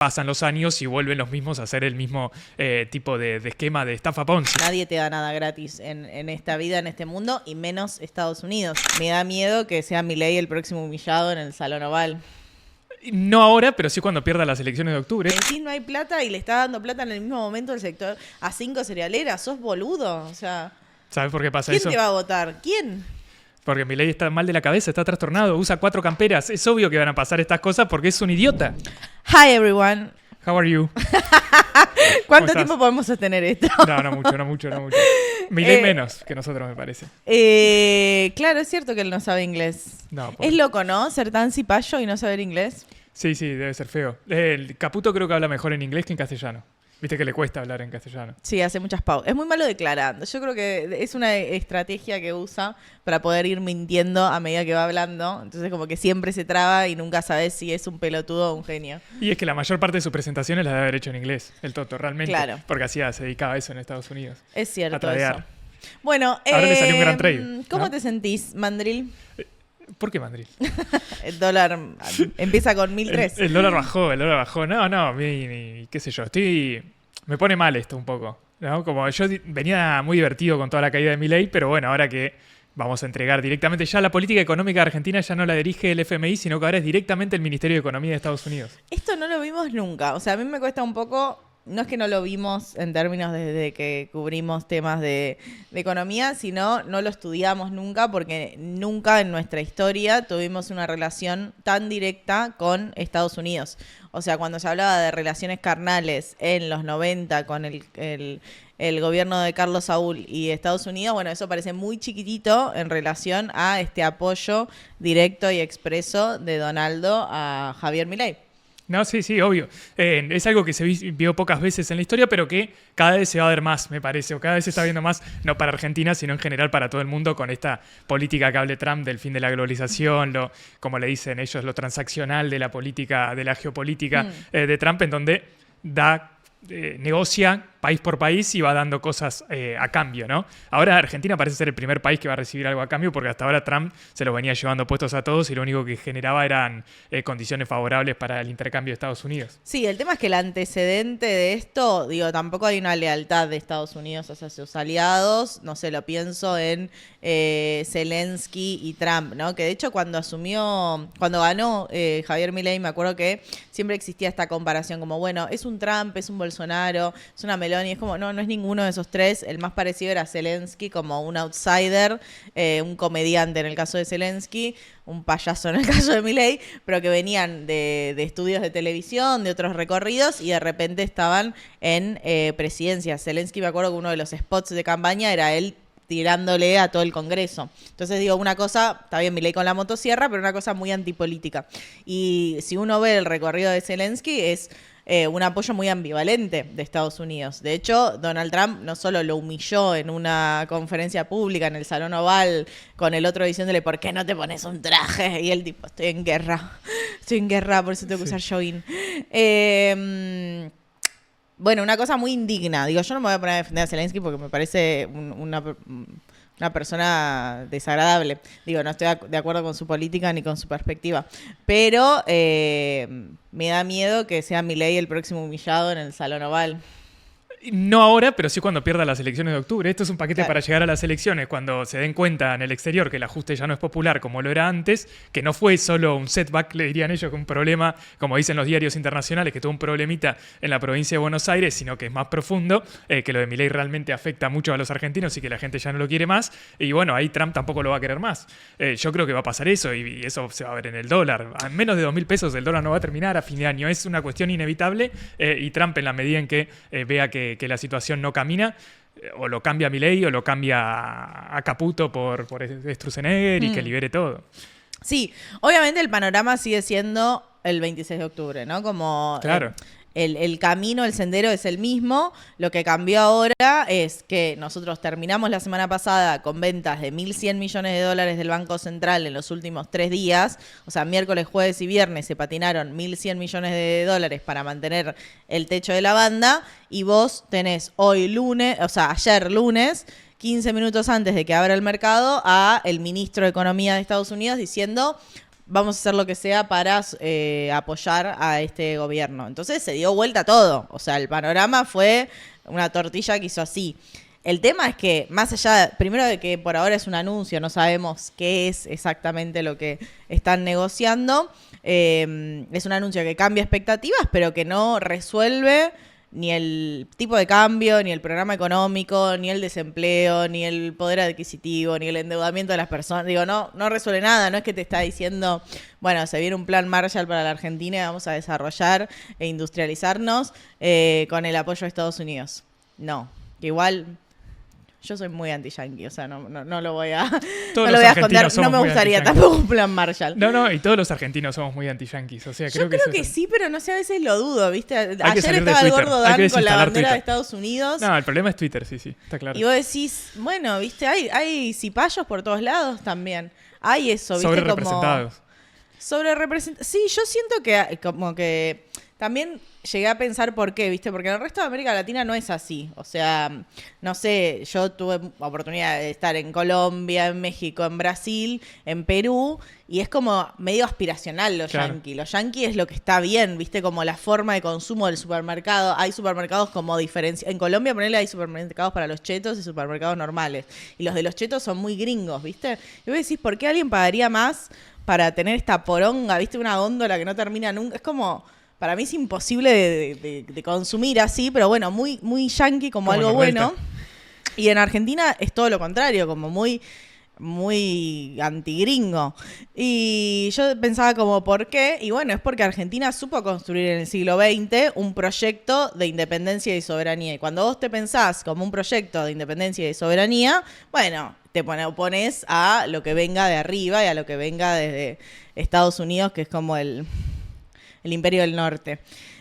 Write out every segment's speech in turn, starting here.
pasan los años y vuelven los mismos a hacer el mismo tipo de esquema de estafa Ponzi. Nadie te da nada gratis en esta vida, en este mundo, y menos Estados Unidos. Me da miedo que sea Milei el próximo humillado en el Salón Oval. No ahora, pero sí cuando pierda las elecciones de octubre. Sí, no hay plata y le está dando plata en el mismo momento el sector a 5 cerealeras. ¿Sos boludo? O sea, ¿Sabes por qué pasa ¿quién eso? te va a votar? ¿Quién? Porque Milei está mal de la cabeza, está trastornado, usa 4 camperas. Es obvio que van a pasar estas cosas porque es un idiota. Hi, everyone. How are you? ¿Cuánto tiempo podemos sostener esto? No mucho. Milei menos que nosotros, me parece. Claro, es cierto que él no sabe inglés. No, Es loco, ¿no? Ser tan cipayo y no saber inglés. Sí, debe ser feo. El Caputo creo que habla mejor en inglés que en castellano. Viste que le cuesta hablar en castellano. Sí, hace muchas pausas. Es muy malo declarando. Yo creo que es una estrategia que usa para poder ir mintiendo a medida que va hablando. Entonces como que siempre se traba y nunca sabes si es un pelotudo o un genio. Y es que la mayor parte de sus presentaciones las debe haber hecho en inglés, el Toto, realmente. Claro. Porque se dedicaba a eso en Estados Unidos. Es cierto a tradear. eso. Bueno, ahora le salió un gran trade, ¿cómo ¿no? te sentís, Mandril? ¿Por qué Madrid? El dólar empieza con 1.003. El dólar bajó. No, qué sé yo, me pone mal esto un poco, ¿no? Como yo venía muy divertido con toda la caída de Milei, pero bueno, ahora que vamos a entregar directamente ya la política económica de Argentina ya no la dirige el FMI, sino que ahora es directamente el Ministerio de Economía de Estados Unidos. Esto no lo vimos nunca. O sea, a mí me cuesta un poco. No es que no lo vimos en términos de que cubrimos temas de economía, sino no lo estudiamos nunca porque nunca en nuestra historia tuvimos una relación tan directa con Estados Unidos. O sea, cuando se hablaba de relaciones carnales en los 90 con el gobierno de Carlos Saúl y Estados Unidos, bueno, eso parece muy chiquitito en relación a este apoyo directo y expreso de Donaldo a Javier Milei. No, sí, obvio. Es algo que se vio pocas veces en la historia, pero que cada vez se va a ver más, me parece. O cada vez se está viendo más, no para Argentina, sino en general para todo el mundo, con esta política que hable Trump del fin de la globalización, como le dicen ellos, lo transaccional de la política, de la geopolítica de Trump, en donde negocia país por país y va dando cosas a cambio, ¿no? Ahora Argentina parece ser el primer país que va a recibir algo a cambio porque hasta ahora Trump se los venía llevando puestos a todos y lo único que generaba eran condiciones favorables para el intercambio de Estados Unidos. Sí, el tema es que el antecedente de esto, tampoco hay una lealtad de Estados Unidos hacia sus aliados, no sé, lo pienso en Zelensky y Trump, ¿no? Que de hecho cuando ganó Javier Milei, me acuerdo que siempre existía esta comparación como, bueno, es un Trump, es un Bolsonaro, es una Meloni, es como, no es ninguno de esos tres. El más parecido era Zelensky, como un outsider, un comediante en el caso de Zelensky, un payaso en el caso de Milei, pero que venían de estudios de televisión, de otros recorridos, y de repente estaban en presidencia. Zelensky, me acuerdo que uno de los spots de campaña era él tirándole a todo el Congreso. Entonces una cosa, está bien Milei con la motosierra, pero una cosa muy antipolítica. Y si uno ve el recorrido de Zelensky, es un apoyo muy ambivalente de Estados Unidos. De hecho, Donald Trump no solo lo humilló en una conferencia pública en el Salón Oval con el otro diciéndole, ¿por qué no te pones un traje? Y él tipo, estoy en guerra, por eso tengo que usar jogging. Bueno, una cosa muy indigna. Yo no me voy a poner a defender a Zelensky porque me parece una persona desagradable. No estoy de acuerdo con su política ni con su perspectiva. Pero me da miedo que sea Milei el próximo humillado en el Salón Oval. No ahora, pero sí cuando pierda las elecciones de octubre. Esto es un paquete Claro. para llegar a las elecciones, cuando se den cuenta en el exterior que el ajuste ya no es popular como lo era antes, que no fue solo un setback, le dirían ellos, que un problema, como dicen los diarios internacionales, que tuvo un problemita en la provincia de Buenos Aires, sino que es más profundo, que lo de Milei realmente afecta mucho a los argentinos y que la gente ya no lo quiere más. Y bueno, ahí Trump tampoco lo va a querer más. Yo creo que va a pasar eso y eso se va a ver en el dólar. A menos de 2.000 pesos el dólar no va a terminar a fin de año. Es una cuestión inevitable y Trump, en la medida en que vea que la situación no camina, o lo cambia a Milei o lo cambia a Caputo por Sturzenegger y que libere todo. Sí, obviamente el panorama sigue siendo el 26 de octubre, ¿no? Como Claro. El camino, el sendero es el mismo. Lo que cambió ahora es que nosotros terminamos la semana pasada con ventas de 1.100 millones de dólares del Banco Central en los últimos 3 días. O sea, miércoles, jueves y viernes se patinaron 1.100 millones de dólares para mantener el techo de la banda. Y vos tenés ayer lunes, 15 minutos antes de que abra el mercado, a el ministro de Economía de Estados Unidos diciendo: vamos a hacer lo que sea para apoyar a este gobierno. Entonces se dio vuelta todo. O sea, el panorama fue una tortilla que hizo así. El tema es que, más allá, primero de que por ahora es un anuncio, no sabemos qué es exactamente lo que están negociando, es un anuncio que cambia expectativas, pero que no resuelve ni el tipo de cambio, ni el programa económico, ni el desempleo, ni el poder adquisitivo, ni el endeudamiento de las personas. Digo, no resuelve nada. No es que te está diciendo, bueno, se viene un plan Marshall para la Argentina y vamos a desarrollar e industrializarnos con el apoyo de Estados Unidos. No, que igual... Yo soy muy anti-yankee, o sea, no lo voy a, no lo voy a esconder. No me gustaría tampoco un plan Marshall. No, y todos los argentinos somos muy anti-yankees. O sea, yo creo que sí, pero no sé, a veces lo dudo, ¿viste? Ayer estaba el gordo Dan con la bandera Twitter de Estados Unidos. No, el problema es Twitter, sí, está claro. Y vos decís, bueno, ¿viste? Hay cipayos por todos lados también. Hay eso, ¿viste? Sobre representados. Sí, yo siento que como que también llegué a pensar por qué, ¿viste? Porque en el resto de América Latina no es así. O sea, no sé, yo tuve oportunidad de estar en Colombia, en México, en Brasil, en Perú, y es como medio aspiracional los yanquis. Los yanquis es lo que está bien, ¿viste? Como la forma de consumo del supermercado. Hay supermercados como diferencia. En Colombia, ponele, hay supermercados para los chetos y supermercados normales. Y los de los chetos son muy gringos, ¿viste? Y vos decís, ¿por qué alguien pagaría más para tener esta poronga, ¿viste? Una góndola que no termina nunca. Es como... Para mí es imposible de consumir así, pero bueno, muy, muy yanqui como algo bueno. Y en Argentina es todo lo contrario, como muy, muy antigringo. Y yo pensaba como, ¿por qué? Y bueno, es porque Argentina supo construir en el siglo XX un proyecto de independencia y soberanía. Y cuando vos te pensás como un proyecto de independencia y soberanía, bueno, te opones a lo que venga de arriba y a lo que venga desde Estados Unidos, que es como el Imperio del Norte.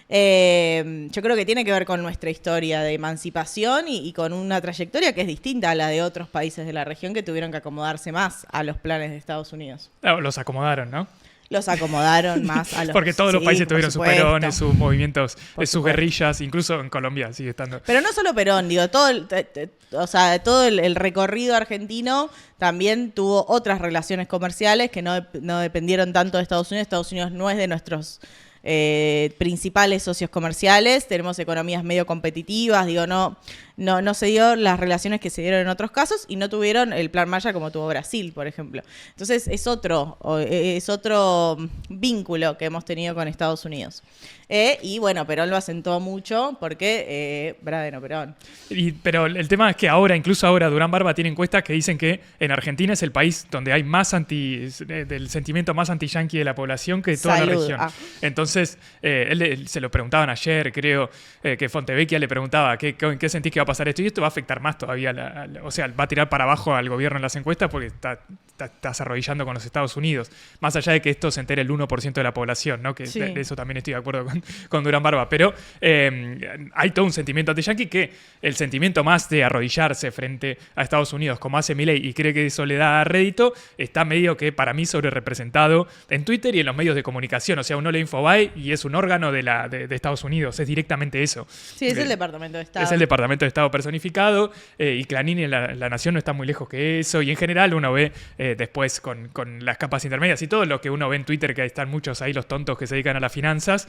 Yo creo que tiene que ver con nuestra historia de emancipación y con una trayectoria que es distinta a la de otros países de la región que tuvieron que acomodarse más a los planes de Estados Unidos. Los acomodaron, ¿no? Los acomodaron más a los... Porque todos los países tuvieron sus perones, sus movimientos, sus guerrillas, incluso en Colombia sigue estando. Pero no solo Perón, digo, todo el recorrido argentino también tuvo otras relaciones comerciales que no dependieron tanto de Estados Unidos. Estados Unidos no es de nuestros principales socios comerciales, tenemos economías medio competitivas, digo, no se dio las relaciones que se dieron en otros casos y no tuvieron el plan Marshall como tuvo Brasil, por ejemplo. Entonces es otro vínculo que hemos tenido con Estados Unidos. Y bueno, Perón lo asentó mucho porque Perón. Pero el tema es que incluso ahora, Durán Barba tiene encuestas que dicen que en Argentina es el país donde hay más del sentimiento más anti-yanqui de la población que de toda la región. Entonces, él se lo preguntaban ayer, creo, que Fontevecchia le preguntaba ¿en qué sentís que va a pasar esto? Y esto va a afectar más todavía, o sea, va a tirar para abajo al gobierno en las encuestas porque estás arrodillando con los Estados Unidos. Más allá de que esto se entere el 1% de la población, ¿no? Que sí. De eso también estoy de acuerdo con Durán Barba. Pero hay todo un sentimiento anti-yanqui que el sentimiento más de arrodillarse frente a Estados Unidos, como hace Milei, y cree que eso le da rédito, está medio que para mí sobre representado en Twitter y en los medios de comunicación. O sea, uno lee Infobae y es un órgano de Estados Unidos. Es directamente eso. Sí, es el Departamento de Estado. Es el Departamento de Estado personificado. Y Clanín en la Nación no está muy lejos que eso. Y en general uno ve después con las capas intermedias y todo lo que uno ve en Twitter, que están muchos ahí los tontos que se dedican a las finanzas.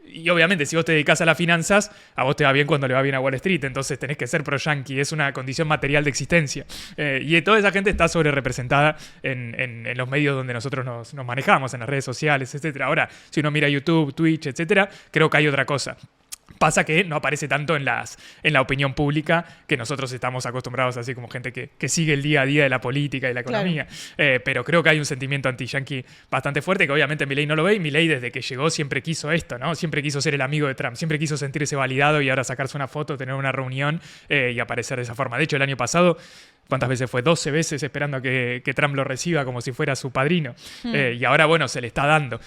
Y obviamente si vos te dedicas a las finanzas, a vos te va bien cuando le va bien a Wall Street, entonces tenés que ser pro-yankee, es una condición material de existencia. Y toda esa gente está sobre representada en los medios donde nosotros nos manejamos, en las redes sociales, etc. Ahora, si uno mira YouTube, Twitch, etc., creo que hay otra cosa. Pasa que no aparece tanto en la opinión pública, que nosotros estamos acostumbrados así como gente que sigue el día a día de la política y la economía. Claro. Pero creo que hay un sentimiento anti-yanqui bastante fuerte, que obviamente Milei no lo ve, y Milei desde que llegó siempre quiso esto, ¿no? Siempre quiso ser el amigo de Trump, siempre quiso sentirse validado y ahora sacarse una foto, tener una reunión y aparecer de esa forma. De hecho, el año pasado, ¿cuántas veces fue? 12 veces esperando a que Trump lo reciba como si fuera su padrino. Y ahora, bueno, se le está dando.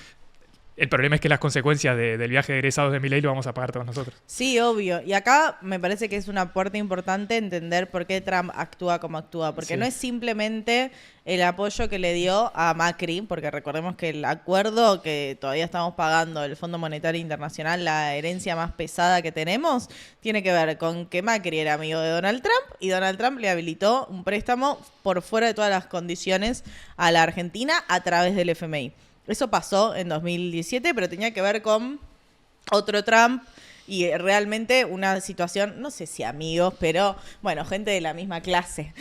El problema es que las consecuencias del viaje de egresados de Milei lo vamos a pagar todos nosotros. Sí, obvio. Y acá me parece que es una puerta importante entender por qué Trump actúa como actúa. Porque no es simplemente el apoyo que le dio a Macri, porque recordemos que el acuerdo que todavía estamos pagando del Fondo Monetario Internacional, la herencia más pesada que tenemos, tiene que ver con que Macri era amigo de Donald Trump y Donald Trump le habilitó un préstamo por fuera de todas las condiciones a la Argentina a través del FMI. Eso pasó en 2017, pero tenía que ver con otro Trump y realmente una situación, no sé si amigos, pero bueno, gente de la misma clase.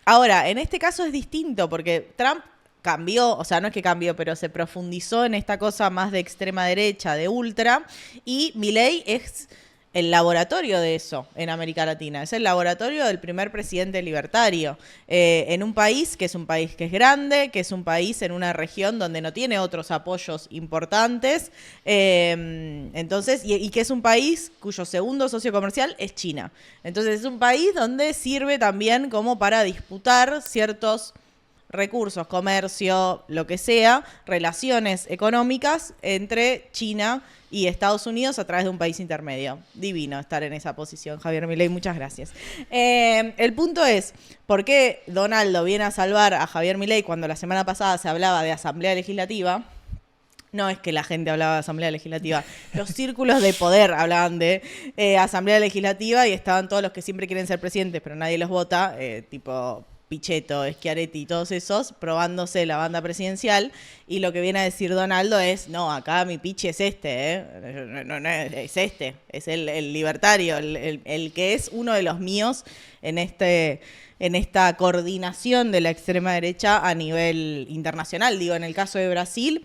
Ahora, en este caso es distinto porque Trump cambió, o sea, no es que cambió, pero se profundizó en esta cosa más de extrema derecha, de ultra, y Milei es el laboratorio de eso en América Latina. Es el laboratorio del primer presidente libertario en un país que es grande, que es un país en una región donde no tiene otros apoyos importantes, entonces, y que es un país cuyo segundo socio comercial es China. Entonces es un país donde sirve también como para disputar ciertos recursos, comercio, lo que sea, relaciones económicas entre China y Estados Unidos a través de un país intermedio. Divino estar en esa posición, Javier Milei, muchas gracias. El punto es, ¿por qué Donaldo viene a salvar a Javier Milei cuando la semana pasada se hablaba de Asamblea Legislativa? No es que la gente hablaba de Asamblea Legislativa, los círculos de poder hablaban de Asamblea Legislativa y estaban todos los que siempre quieren ser presidentes, pero nadie los vota, tipo Pichetto, Schiaretti y todos esos, probándose la banda presidencial, y lo que viene a decir Donaldo es, no, acá mi piche es este, no, es este, es el libertario, el que es uno de los míos en esta coordinación de la extrema derecha a nivel internacional. Digo, en el caso de Brasil,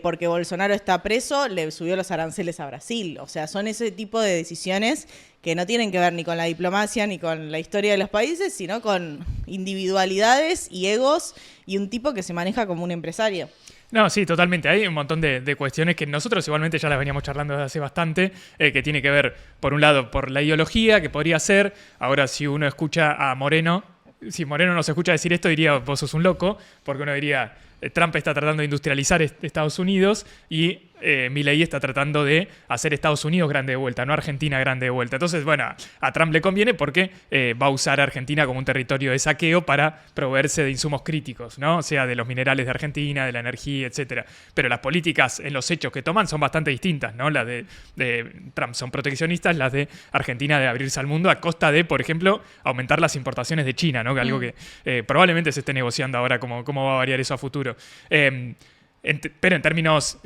porque Bolsonaro está preso, le subió los aranceles a Brasil. O sea, son ese tipo de decisiones que no tienen que ver ni con la diplomacia ni con la historia de los países, sino con individualidades y egos y un tipo que se maneja como un empresario. No, sí, totalmente. Hay un montón de cuestiones que nosotros igualmente ya las veníamos charlando desde hace bastante, que tiene que ver, por un lado, por la ideología, que podría ser. Ahora, si uno escucha a Moreno, si Moreno nos escucha decir esto, diría, vos sos un loco, porque uno diría, Trump está tratando de industrializar Estados Unidos y Milei está tratando de hacer Estados Unidos grande de vuelta, no Argentina grande de vuelta. Entonces, bueno, a Trump le conviene porque va a usar a Argentina como un territorio de saqueo para proveerse de insumos críticos, ¿no? O sea, de los minerales de Argentina, de la energía, etcétera. Pero las políticas en los hechos que toman son bastante distintas, ¿no? Las de Trump son proteccionistas, las de Argentina de abrirse al mundo a costa de, por ejemplo, aumentar las importaciones de China, ¿no? Algo que probablemente se esté negociando ahora, cómo va a variar eso a futuro. Pero en términos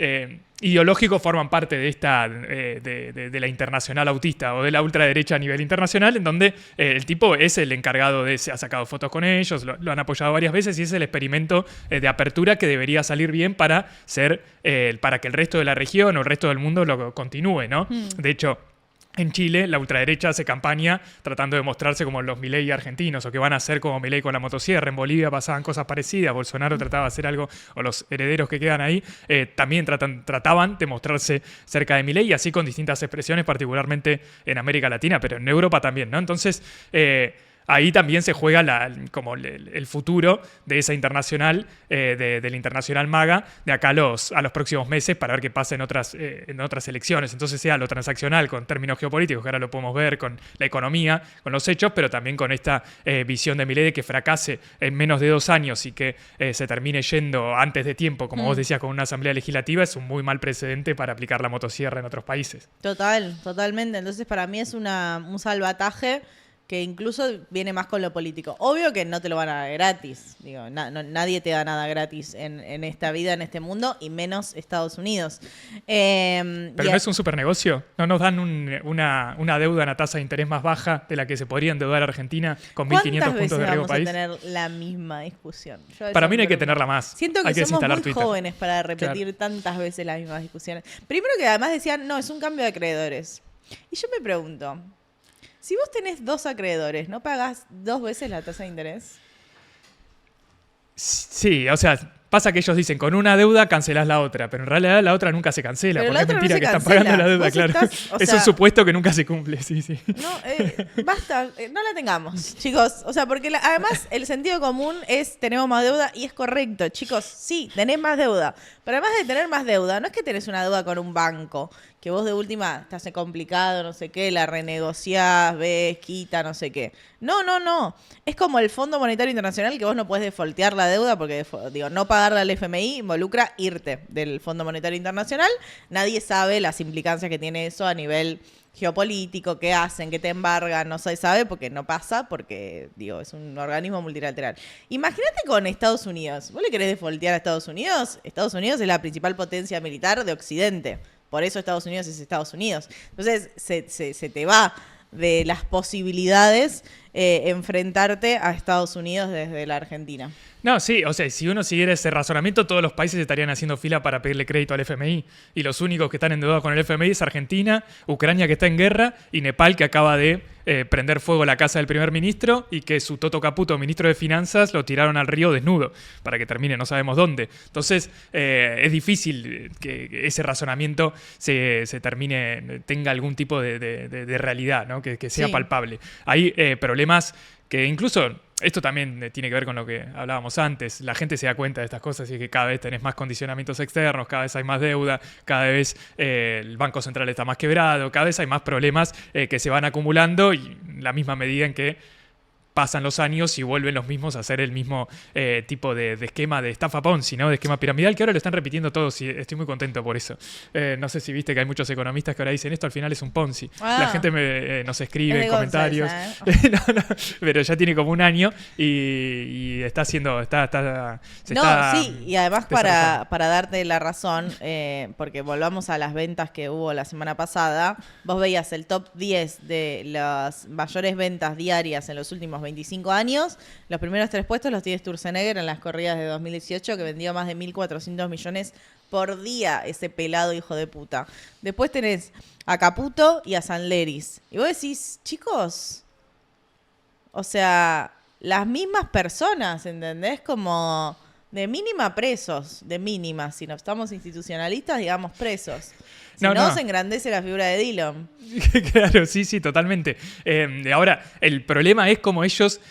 ideológicos forman parte de esta de la internacional autista o de la ultraderecha a nivel internacional, en donde el tipo es el encargado se ha sacado fotos con ellos, lo han apoyado varias veces y es el experimento de apertura que debería salir bien para que el resto de la región o el resto del mundo lo continúe, ¿no? De hecho, en Chile, la ultraderecha hace campaña tratando de mostrarse como los Milei argentinos o que van a ser como Milei con la motosierra. En Bolivia pasaban cosas parecidas. Bolsonaro trataba de hacer algo, o los herederos que quedan ahí, también trataban de mostrarse cerca de Milei, y así con distintas expresiones, particularmente en América Latina, pero en Europa también, ¿no? Entonces, ahí también se juega como el futuro de esa internacional, del internacional MAGA, de acá a los próximos meses para ver qué pasa en otras elecciones. Entonces, sea lo transaccional con términos geopolíticos, que ahora lo podemos ver con la economía, con los hechos, pero también con esta visión de Milei de que fracase en menos de 2 años y que se termine yendo antes de tiempo, como vos decías, con una asamblea legislativa, es un muy mal precedente para aplicar la motosierra en otros países. Totalmente. Entonces, para mí es un salvataje que incluso viene más con lo político. Obvio que no te lo van a dar gratis. Digo, nadie te da nada gratis en esta vida, en este mundo, y menos Estados Unidos. Pero no es un supernegocio. ¿No nos dan una deuda en la tasa de interés más baja de la que se podría endeudar Argentina con 1.500 puntos de riesgo país? ¿Cuántas veces vamos a tener la misma discusión? Para mí no hay que tenerla más. Siento que hay que somos muy Twitter. jóvenes para repetir tantas veces las mismas discusiones. Primero que además decían, no, es un cambio de acreedores. Y yo me pregunto, si vos tenés 2 acreedores, ¿no pagás 2 veces la tasa de interés? Sí, o sea, pasa que ellos dicen, con una deuda cancelás la otra, pero en realidad la otra nunca se cancela, pero porque es mentira que están pagando la deuda, claro. Es un supuesto que nunca se cumple, sí. No, basta, no la tengamos, chicos. O sea, porque además el sentido común es tenemos más deuda y es correcto, chicos. Sí, tenés más deuda. Pero además de tener más deuda, no es que tenés una deuda con un banco, que vos de última estás complicado, no sé qué, la renegociás, ves, quita, no sé qué. No. Es como el Fondo Monetario Internacional, que vos no podés defaultear la deuda porque, no pagás pagarle al FMI involucra irte del Fondo Monetario Internacional. Nadie sabe las implicancias que tiene eso a nivel geopolítico, qué hacen, qué te embargan, no se sabe porque no pasa, porque, digo, es un organismo multilateral. Imagínate con Estados Unidos. ¿Vos le querés defoltear a Estados Unidos? Estados Unidos es la principal potencia militar de Occidente. Por eso Estados Unidos es Estados Unidos. Entonces, se te va de las posibilidades enfrentarte a Estados Unidos desde la Argentina. No, sí, o sea, si uno siguiera ese razonamiento, todos los países estarían haciendo fila para pedirle crédito al FMI. Y los únicos que están endeudados con el FMI es Argentina, Ucrania que está en guerra y Nepal que acaba de prender fuego la casa del primer ministro y que su Toto Caputo, ministro de Finanzas, lo tiraron al río desnudo para que termine no sabemos dónde. Entonces, es difícil que ese razonamiento se termine, tenga algún tipo de realidad, ¿no? Que sea palpable. Hay problemas que incluso... Esto también tiene que ver con lo que hablábamos antes. La gente se da cuenta de estas cosas y que cada vez tenés más condicionamientos externos, cada vez hay más deuda, cada vez el Banco Central está más quebrado, cada vez hay más problemas que se van acumulando y en la misma medida en que pasan los años y vuelven los mismos a hacer el mismo tipo de esquema de estafa Ponzi, ¿no? De esquema piramidal, que ahora lo están repitiendo todos y estoy muy contento por eso. No sé si viste que hay muchos economistas que ahora dicen esto al final es un Ponzi. La gente nos escribe en comentarios. No, pero ya tiene como un año y está haciendo... Sí, y además para darte la razón, porque volvamos a las ventas que hubo la semana pasada, vos veías el top 10 de las mayores ventas diarias en los últimos 25 años. Los primeros 3 puestos los tiene Sturzenegger en las corridas de 2018, que vendió más de 1.400 millones por día, ese pelado hijo de puta. Después tenés a Caputo y a Sanleris. Y vos decís, chicos, o sea, las mismas personas, ¿entendés? Como de mínima presos, de mínima. Si no estamos institucionalistas, digamos presos. Si no, se engrandece la figura de Dillon. Claro, sí, totalmente. Ahora, el problema es como ellos...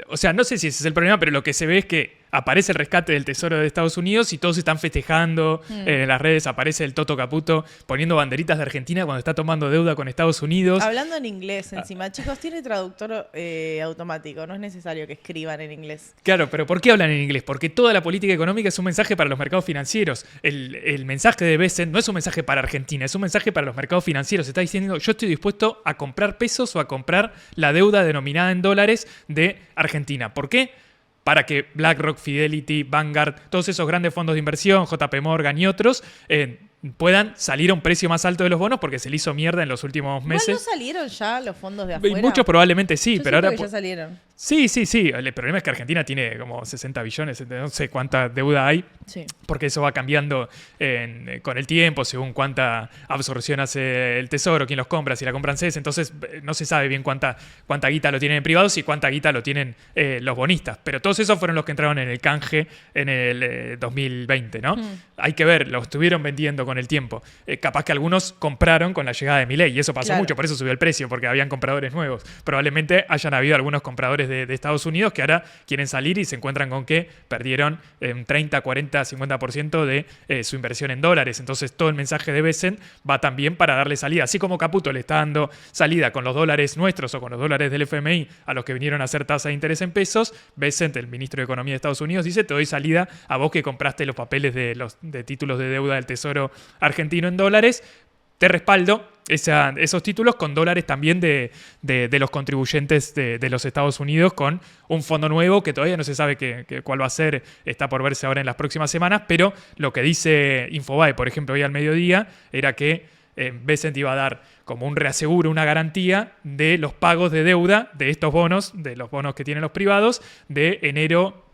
O sea, no sé si ese es el problema, pero lo que se ve es que aparece el rescate del Tesoro de Estados Unidos y todos están festejando. En las redes aparece el Toto Caputo poniendo banderitas de Argentina cuando está tomando deuda con Estados Unidos. Hablando en inglés encima. Chicos, tiene traductor automático. No es necesario que escriban en inglés. Claro, pero ¿por qué hablan en inglés? Porque toda la política económica es un mensaje para los mercados financieros. El mensaje de Bessent no es un mensaje para Argentina, es un mensaje para los mercados financieros. Está diciendo, yo estoy dispuesto a comprar pesos o a comprar la deuda denominada en dólares de Argentina. ¿Por qué? Para que BlackRock, Fidelity, Vanguard, todos esos grandes fondos de inversión, JP Morgan y otros, puedan salir a un precio más alto de los bonos porque se le hizo mierda en los últimos meses. ¿No salieron ya los fondos de afuera? Muchos probablemente sí, Yo pero ahora... que ya salieron. Sí. El problema es que Argentina tiene como 60 billones, no sé cuánta deuda hay, porque eso va cambiando con el tiempo, según cuánta absorción hace el Tesoro, quién los compra, si la compran CES, entonces no se sabe bien cuánta guita lo tienen en privados y cuánta guita lo tienen los bonistas. Pero todos esos fueron los que entraron en el canje en el 2020, ¿no? Hay que ver, lo estuvieron vendiendo con el tiempo. Capaz que algunos compraron con la llegada de Milei y eso pasó mucho, por eso subió el precio, porque habían compradores nuevos. Probablemente hayan habido algunos compradores de Estados Unidos que ahora quieren salir y se encuentran con que perdieron 30, 40, 50% de su inversión en dólares. Entonces todo el mensaje de Bessent va también para darle salida. Así como Caputo le está dando salida con los dólares nuestros o con los dólares del FMI a los que vinieron a hacer tasa de interés en pesos, Bessent, el ministro de Economía de Estados Unidos, dice, te doy salida a vos que compraste los papeles de títulos de deuda del Tesoro argentino en dólares, te respaldo esos títulos con dólares también de los contribuyentes de los Estados Unidos, con un fondo nuevo que todavía no se sabe cuál va a ser, está por verse ahora en las próximas semanas, pero lo que dice Infobae, por ejemplo, hoy al mediodía, era que Bessent iba a dar como un reaseguro, una garantía de los pagos de deuda de estos bonos, de los bonos que tienen los privados, de enero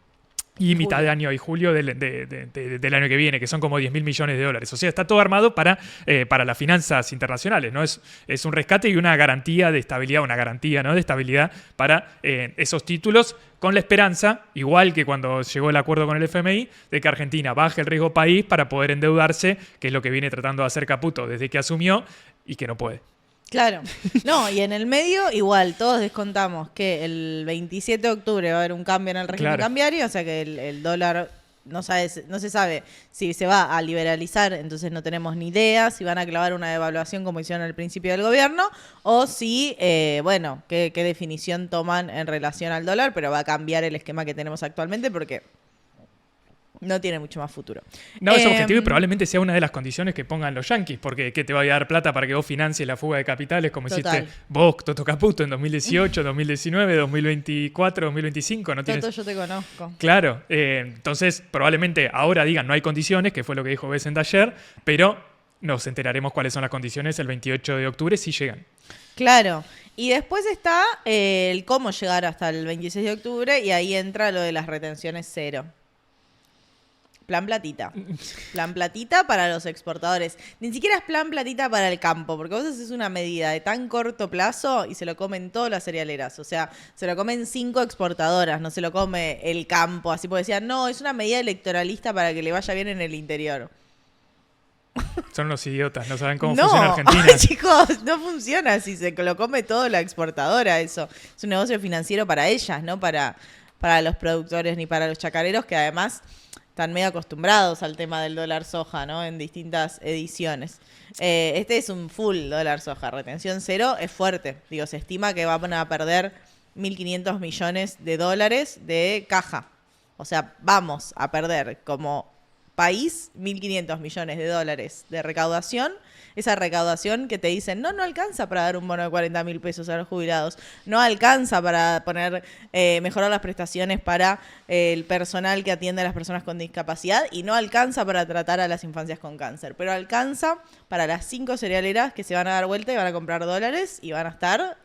y mitad de año y julio del año que viene, que son como 10.000 millones de dólares. O sea, está todo armado para las finanzas internacionales, ¿no? Es un rescate y una garantía de estabilidad, ¿no? De estabilidad para esos títulos, con la esperanza, igual que cuando llegó el acuerdo con el FMI, de que Argentina baje el riesgo país para poder endeudarse, que es lo que viene tratando de hacer Caputo desde que asumió y que no puede. Claro. No, y en el medio, igual, todos descontamos que el 27 de octubre va a haber un cambio en el régimen cambiario, o sea que el dólar no se sabe si se va a liberalizar, entonces no tenemos ni idea si van a clavar una devaluación como hicieron al principio del gobierno, o si, qué definición toman en relación al dólar, pero va a cambiar el esquema que tenemos actualmente porque No tiene mucho más futuro. No, es objetivo y probablemente sea una de las condiciones que pongan los yanquis, porque ¿qué te va a dar plata para que vos financies la fuga de capitales como Total. hiciste vos, Toto Caputo, en 2018, 2019, 2024, 2025? No tienes... Toto, yo te conozco. Claro, entonces probablemente ahora digan no hay condiciones, que fue lo que dijo Bessent ayer, pero nos enteraremos cuáles son las condiciones el 28 de octubre si llegan. Claro. Y después está el cómo llegar hasta el 26 de octubre y ahí entra lo de las retenciones cero. Plan platita. Plan platita para los exportadores. Ni siquiera es plan platita para el campo, porque vos haces una medida de tan corto plazo y se lo comen todas las cerealeras. O sea, se lo comen 5 exportadoras, no se lo come el campo. Así porque decían, no, es una medida electoralista para que le vaya bien en el interior. Son los idiotas, no saben cómo No, funciona Argentina. ay, chicos, no funciona así, se lo come todo la exportadora eso. Es un negocio financiero para ellas, no para los productores ni para los chacareros que además están medio acostumbrados al tema del dólar soja, ¿no? En distintas ediciones. Este es un full dólar soja, retención cero es fuerte. Digo, se estima que van a perder 1.500 millones de dólares de caja. O sea, vamos a perder como país 1.500 millones de dólares de recaudación. Esa recaudación que te dicen, no alcanza para dar un bono de 40.000 pesos a los jubilados, no alcanza para poner, mejorar las prestaciones para el personal que atiende a las personas con discapacidad y no alcanza para tratar a las infancias con cáncer, pero alcanza para las 5 cerealeras que se van a dar vuelta y van a comprar dólares y van a estar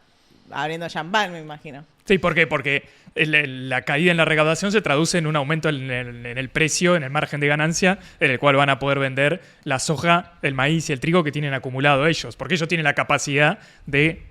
abriendo champán, me imagino. Sí, ¿por qué? Porque la caída en la recaudación se traduce en un aumento en el precio, en el margen de ganancia, en el cual van a poder vender la soja, el maíz y el trigo que tienen acumulado ellos, porque ellos tienen la capacidad de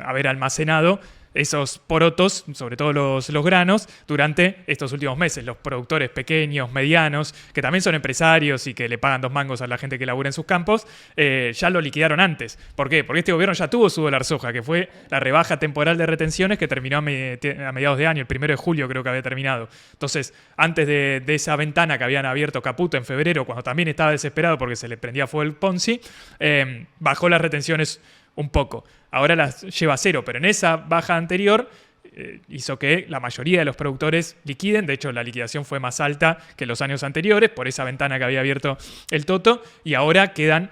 haber almacenado esos porotos, sobre todo los granos, durante estos últimos meses. Los productores pequeños, medianos, que también son empresarios y que le pagan 2 mangos a la gente que labura en sus campos, ya lo liquidaron antes. ¿Por qué? Porque este gobierno ya tuvo su dólar soja, que fue la rebaja temporal de retenciones que terminó a mediados de año, el 1 de julio creo que había terminado. Entonces, antes de esa ventana que habían abierto Caputo en febrero, cuando también estaba desesperado porque se le prendía fuego el Ponzi, bajó las retenciones un poco. Ahora las lleva a cero, pero en esa baja anterior hizo que la mayoría de los productores liquiden. De hecho, la liquidación fue más alta que los años anteriores por esa ventana que había abierto el Toto y ahora quedan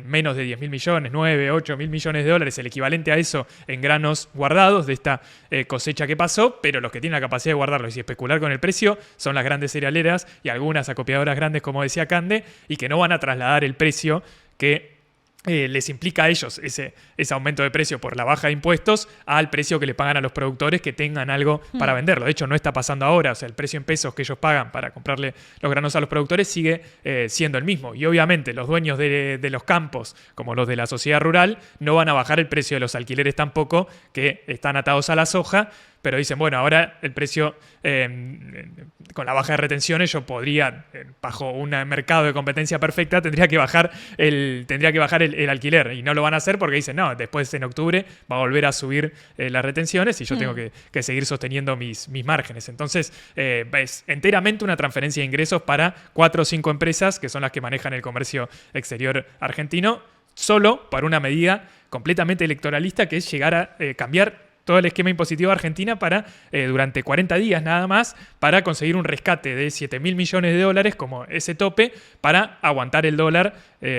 menos de 10.000 millones, 9, 8.000 millones de dólares, el equivalente a eso en granos guardados de esta cosecha que pasó, pero los que tienen la capacidad de guardarlos y especular con el precio son las grandes cerealeras y algunas acopiadoras grandes, como decía Cande, y que no van a trasladar el precio que les implica a ellos ese aumento de precio por la baja de impuestos al precio que le pagan a los productores que tengan algo para venderlo. De hecho, no está pasando ahora. O sea, el precio en pesos que ellos pagan para comprarle los granos a los productores sigue siendo el mismo. Y obviamente los dueños de los campos, como los de la sociedad rural, no van a bajar el precio de los alquileres tampoco, que están atados a la soja, pero dicen, bueno, ahora el precio, con la baja de retenciones, yo podría, bajo un mercado de competencia perfecta, tendría que bajar el alquiler. Y no lo van a hacer porque dicen, no, después en octubre va a volver a subir las retenciones y yo tengo que seguir sosteniendo mis márgenes. Entonces, es enteramente una transferencia de ingresos para 4 o 5 empresas, que son las que manejan el comercio exterior argentino, solo para una medida completamente electoralista, que es llegar a cambiar todo el esquema impositivo de Argentina para, durante 40 días nada más, para conseguir un rescate de 7.000 millones de dólares como ese tope para aguantar el dólar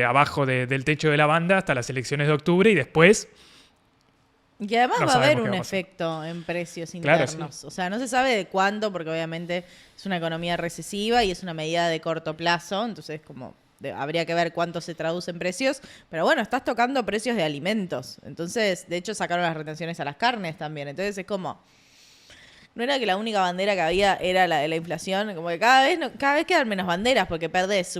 abajo del techo de la banda hasta las elecciones de octubre y después... Y además no va a haber sabemos qué un va a pasar. efecto en precios Claro, internos. sí. O sea, no se sabe de cuánto, porque obviamente es una economía recesiva y es una medida de corto plazo, entonces como... habría que ver cuánto se traduce en precios, pero bueno, estás tocando precios de alimentos. Entonces, de hecho, sacaron las retenciones a las carnes también. Entonces es como, no era que la única bandera que había era la de la inflación, como que cada vez quedan menos banderas porque perdés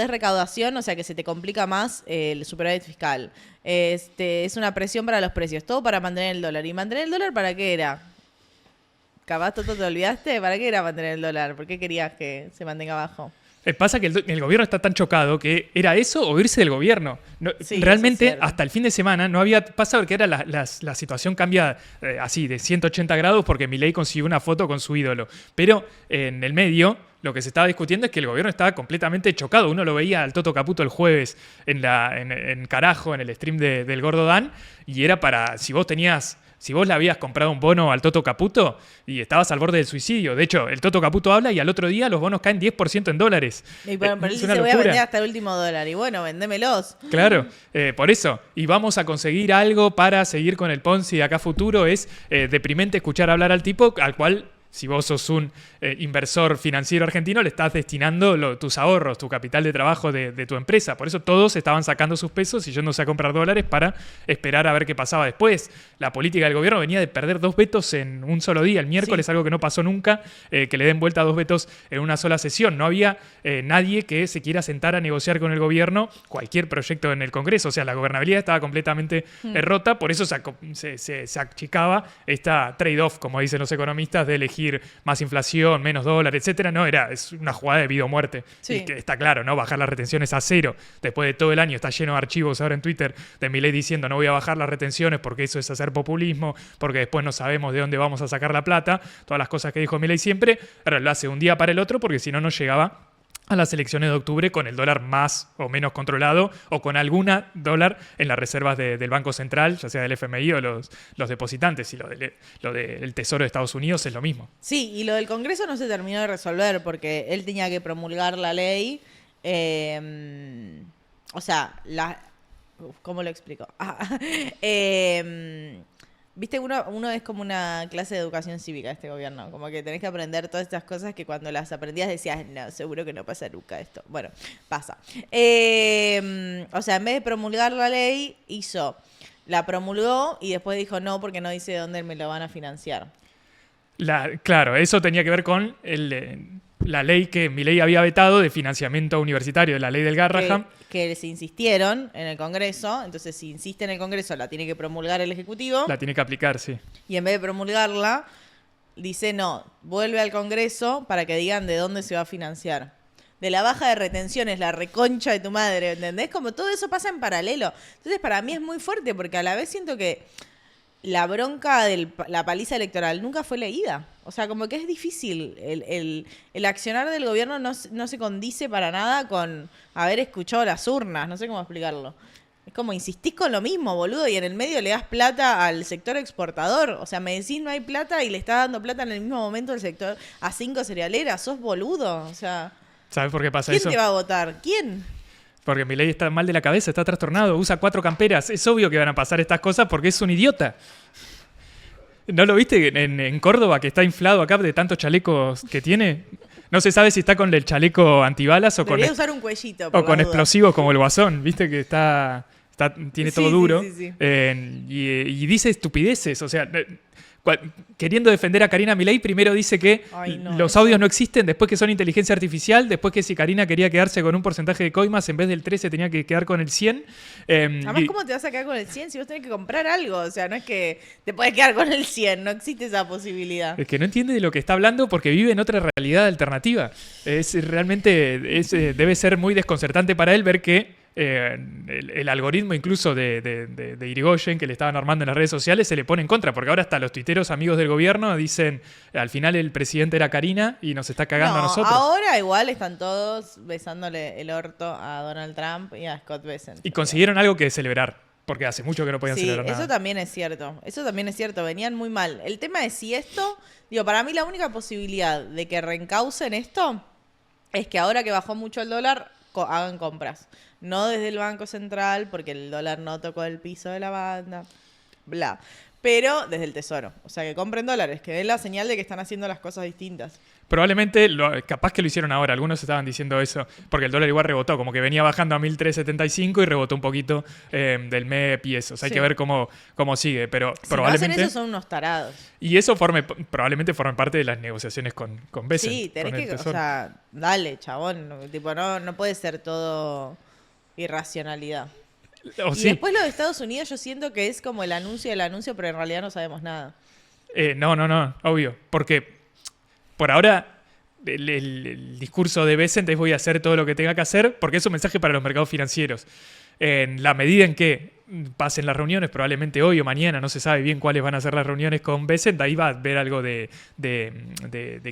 recaudación, o sea que se te complica más el superávit fiscal. Es una presión para los precios, todo para mantener el dólar. ¿Y mantener el dólar para qué era? Capaz, Toto, ¿te olvidaste? ¿Para qué era mantener el dólar? ¿Por qué querías que se mantenga bajo? Pasa que el gobierno está tan chocado que era eso o irse del gobierno. No, Sí, realmente, eso es cierto. hasta el fin de semana no había pasado que era la situación cambia así de 180 grados porque Milei consiguió una foto con su ídolo. Pero en el medio lo que se estaba discutiendo es que el gobierno estaba completamente chocado. Uno lo veía al Toto Caputo el jueves en Carajo, en el stream del Gordo Dan, y era para, si vos tenías si vos le habías comprado un bono al Toto Caputo y estabas al borde del suicidio. De hecho, el Toto Caputo habla y al otro día los bonos caen 10% en dólares. Y pero él Es dice, una voy a locura. vender hasta el último dólar. Y bueno, vendémelos. Claro, por eso. Y vamos a conseguir algo para seguir con el Ponzi de acá a futuro. Es deprimente escuchar hablar al tipo al cual, si vos sos un inversor financiero argentino, le estás destinando tus ahorros, tu capital de trabajo de tu empresa. Por eso todos estaban sacando sus pesos y yéndose a comprar dólares para esperar a ver qué pasaba después. La política del gobierno venía de perder 2 vetos en un solo día. El miércoles, algo que no pasó nunca, que le den vuelta a 2 vetos en una sola sesión. No había nadie que se quiera sentar a negociar con el gobierno cualquier proyecto en el Congreso. O sea, la gobernabilidad estaba completamente rota. Por eso se achicaba esta trade-off, como dicen los economistas, de elegir más inflación, menos dólar, etcétera. No, es una jugada de vida o muerte. Sí. Y que está claro, ¿no? Bajar las retenciones a 0 después de todo el año. Está lleno de archivos ahora en Twitter de Milei diciendo no voy a bajar las retenciones porque eso es hacer populismo, porque después no sabemos de dónde vamos a sacar la plata. Todas las cosas que dijo Milei siempre. Ahora lo hace un día para el otro porque si no, no llegaba a las elecciones de octubre con el dólar más o menos controlado o con alguna dólar en las reservas del Banco Central, ya sea del FMI o los depositantes. Y lo del Tesoro de Estados Unidos es lo mismo. Sí, y lo del Congreso no se terminó de resolver porque él tenía que promulgar la ley. O sea, ¿cómo lo explico? Viste, uno es como una clase de educación cívica este gobierno, como que tenés que aprender todas estas cosas que cuando las aprendías decías, no, seguro que no pasa nunca esto. Bueno, pasa. O sea, en vez de promulgar la ley, la promulgó y después dijo no porque no dice dónde me lo van a financiar. Claro, eso tenía que ver con la ley que Milei había vetado de financiamiento universitario, de la ley del Garrahan. Que se insistieron en el Congreso, entonces si insiste en el Congreso la tiene que promulgar el Ejecutivo. La tiene que aplicar, sí. Y en vez de promulgarla, dice no, vuelve al Congreso para que digan de dónde se va a financiar. De la baja de retenciones, la reconcha de tu madre, ¿entendés? Como todo eso pasa en paralelo. Entonces para mí es muy fuerte porque a la vez siento que la bronca de la paliza electoral nunca fue leída. O sea, como que es difícil. El accionar del gobierno no se condice para nada con haber escuchado las urnas. No sé cómo explicarlo. Es como insistís con lo mismo, boludo, y en el medio le das plata al sector exportador. O sea, me decís no hay plata y le estás dando plata en el mismo momento al sector a 5 cerealeras. Sos boludo. O sea, ¿sabes por qué pasa ¿quién eso? te va a votar? ¿Quién? Porque Milei está mal de la cabeza, está trastornado, usa 4 camperas. Es obvio que van a pasar estas cosas porque es un idiota. ¿No lo viste en Córdoba, que está inflado acá de tantos chalecos que tiene? No se sabe si está con el chaleco antibalas o Debería con, usar un cuellito. o con explosivos como el Guasón. Viste que tiene todo duro. Sí. Y dice estupideces. O sea, queriendo defender a Karina Milei, primero dice que los audios no existen, después que son inteligencia artificial, después que si Karina quería quedarse con un porcentaje de coimas, en vez del 13 tenía que quedar con el 100. Además, ¿cómo te vas a quedar con el 100 si vos tenés que comprar algo? O sea, no es que te puedes quedar con el 100, no existe esa posibilidad. Es que no entiende de lo que está hablando porque vive en otra realidad alternativa. Debe ser muy desconcertante para él ver que el algoritmo incluso de Irigoyen que le estaban armando en las redes sociales se le pone en contra, porque ahora hasta los tuiteros amigos del gobierno dicen al final el presidente era Karina y nos está cagando a nosotros. Ahora igual están todos besándole el orto a Donald Trump y a Scott Bessent. Y consiguieron algo que celebrar, porque hace mucho que no podían celebrar nada. Eso también es cierto, venían muy mal. El tema es si esto, para mí la única posibilidad de que reencaucen esto es que ahora que bajó mucho el dólar, hagan compras. No desde el Banco Central, porque el dólar no tocó el piso de la banda, bla. Pero desde el Tesoro. O sea, que compren dólares, que den la señal de que están haciendo las cosas distintas. Probablemente, capaz que lo hicieron ahora, algunos estaban diciendo eso, porque el dólar igual rebotó, como que venía bajando a 1.375 y rebotó un poquito del MEP y eso. O sea, hay que ver cómo sigue, pero si probablemente... no hacen eso son unos tarados. Y eso probablemente forme parte de las negociaciones con Bessent. Sí, tenés que, o sea, dale, chabón, tipo, no puede ser todo irracionalidad. Y después lo de Estados Unidos yo siento que es como el anuncio del anuncio, pero en realidad no sabemos nada. No, obvio. Porque por ahora el discurso de Bessent es voy a hacer todo lo que tenga que hacer, porque es un mensaje para los mercados financieros. En la medida en que pasen las reuniones, probablemente hoy o mañana, no se sabe bien cuáles van a ser las reuniones con Bessent, ahí va a haber algo de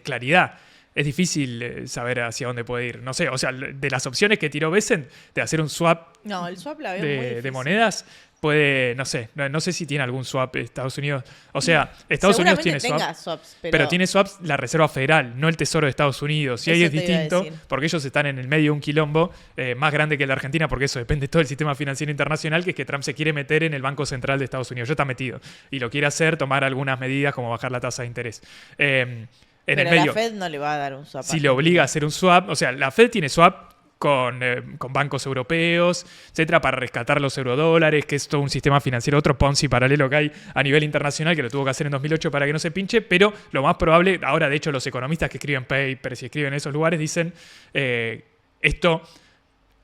claridad. Es difícil saber hacia dónde puede ir. No sé, o sea, de las opciones que tiró Bessent de hacer un swap, el swap la veo muy difícil. de monedas, puede, no sé, no sé si tiene algún swap Estados Unidos. O sea, Estados Unidos tiene tenga swap, swaps, pero tiene swaps la Reserva Federal, no el Tesoro de Estados Unidos. Y ahí Eso es te iba a distinto, decir. porque ellos están en el medio de un quilombo más grande que el de Argentina, porque eso depende de todo el sistema financiero internacional, que es que Trump se quiere meter en el Banco Central de Estados Unidos. Ya está metido. Y lo quiere hacer, tomar algunas medidas como bajar la tasa de interés. En pero el medio, la Fed no le va a dar un swap. si le obliga a hacer un swap, o sea, la Fed tiene swap con bancos europeos, etcétera, para rescatar los eurodólares, que es todo un sistema financiero, otro Ponzi paralelo que hay a nivel internacional, que lo tuvo que hacer en 2008 para que no se pinche, pero lo más probable, ahora de hecho los economistas que escriben papers y escriben en esos lugares dicen, esto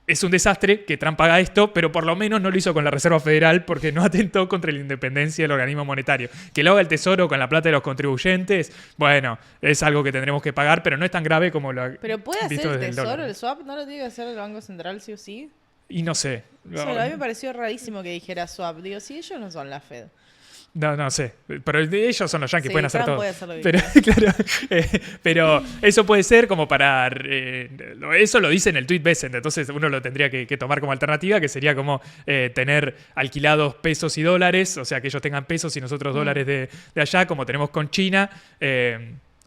es un desastre que Trump haga esto, pero por lo menos no lo hizo con la Reserva Federal porque no atentó contra la independencia del organismo monetario. Que lo haga el Tesoro con la plata de los contribuyentes, bueno, es algo que tendremos que pagar, pero no es tan grave como lo ha Pero puede visto hacer el desde el Tesoro, dólar. el swap, ¿no lo tiene que hacer el Banco Central sí o sí? Y no sé. Eso a mí me pareció rarísimo que dijera swap. Digo, sí, ellos no son la Fed. No sé. Pero ellos son los yanquis, Sí, pueden hacer Trump todo. puede hacer lo que Pero, claro, pero eso puede ser como para... eso lo dice en el tweet Besant, entonces uno lo tendría que tomar como alternativa, que sería como tener alquilados pesos y dólares, o sea, que ellos tengan pesos y nosotros dólares de allá, como tenemos con China,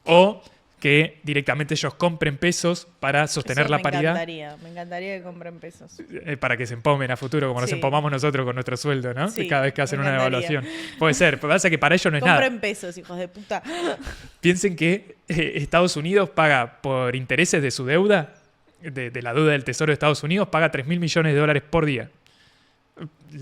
o que directamente ellos compren pesos para sostener Eso la paridad. Me encantaría que compren pesos. Para que se empomen a futuro, como nos Sí. empomamos nosotros con nuestro sueldo, ¿no? Sí, Cada vez que hacen me una encantaría. evaluación. Puede ser, pero pasa que para ellos no es nada. Compren pesos, hijos de puta. Piensen que Estados Unidos paga por intereses de su deuda, de la deuda del Tesoro de Estados Unidos, paga $3.000 millones por día.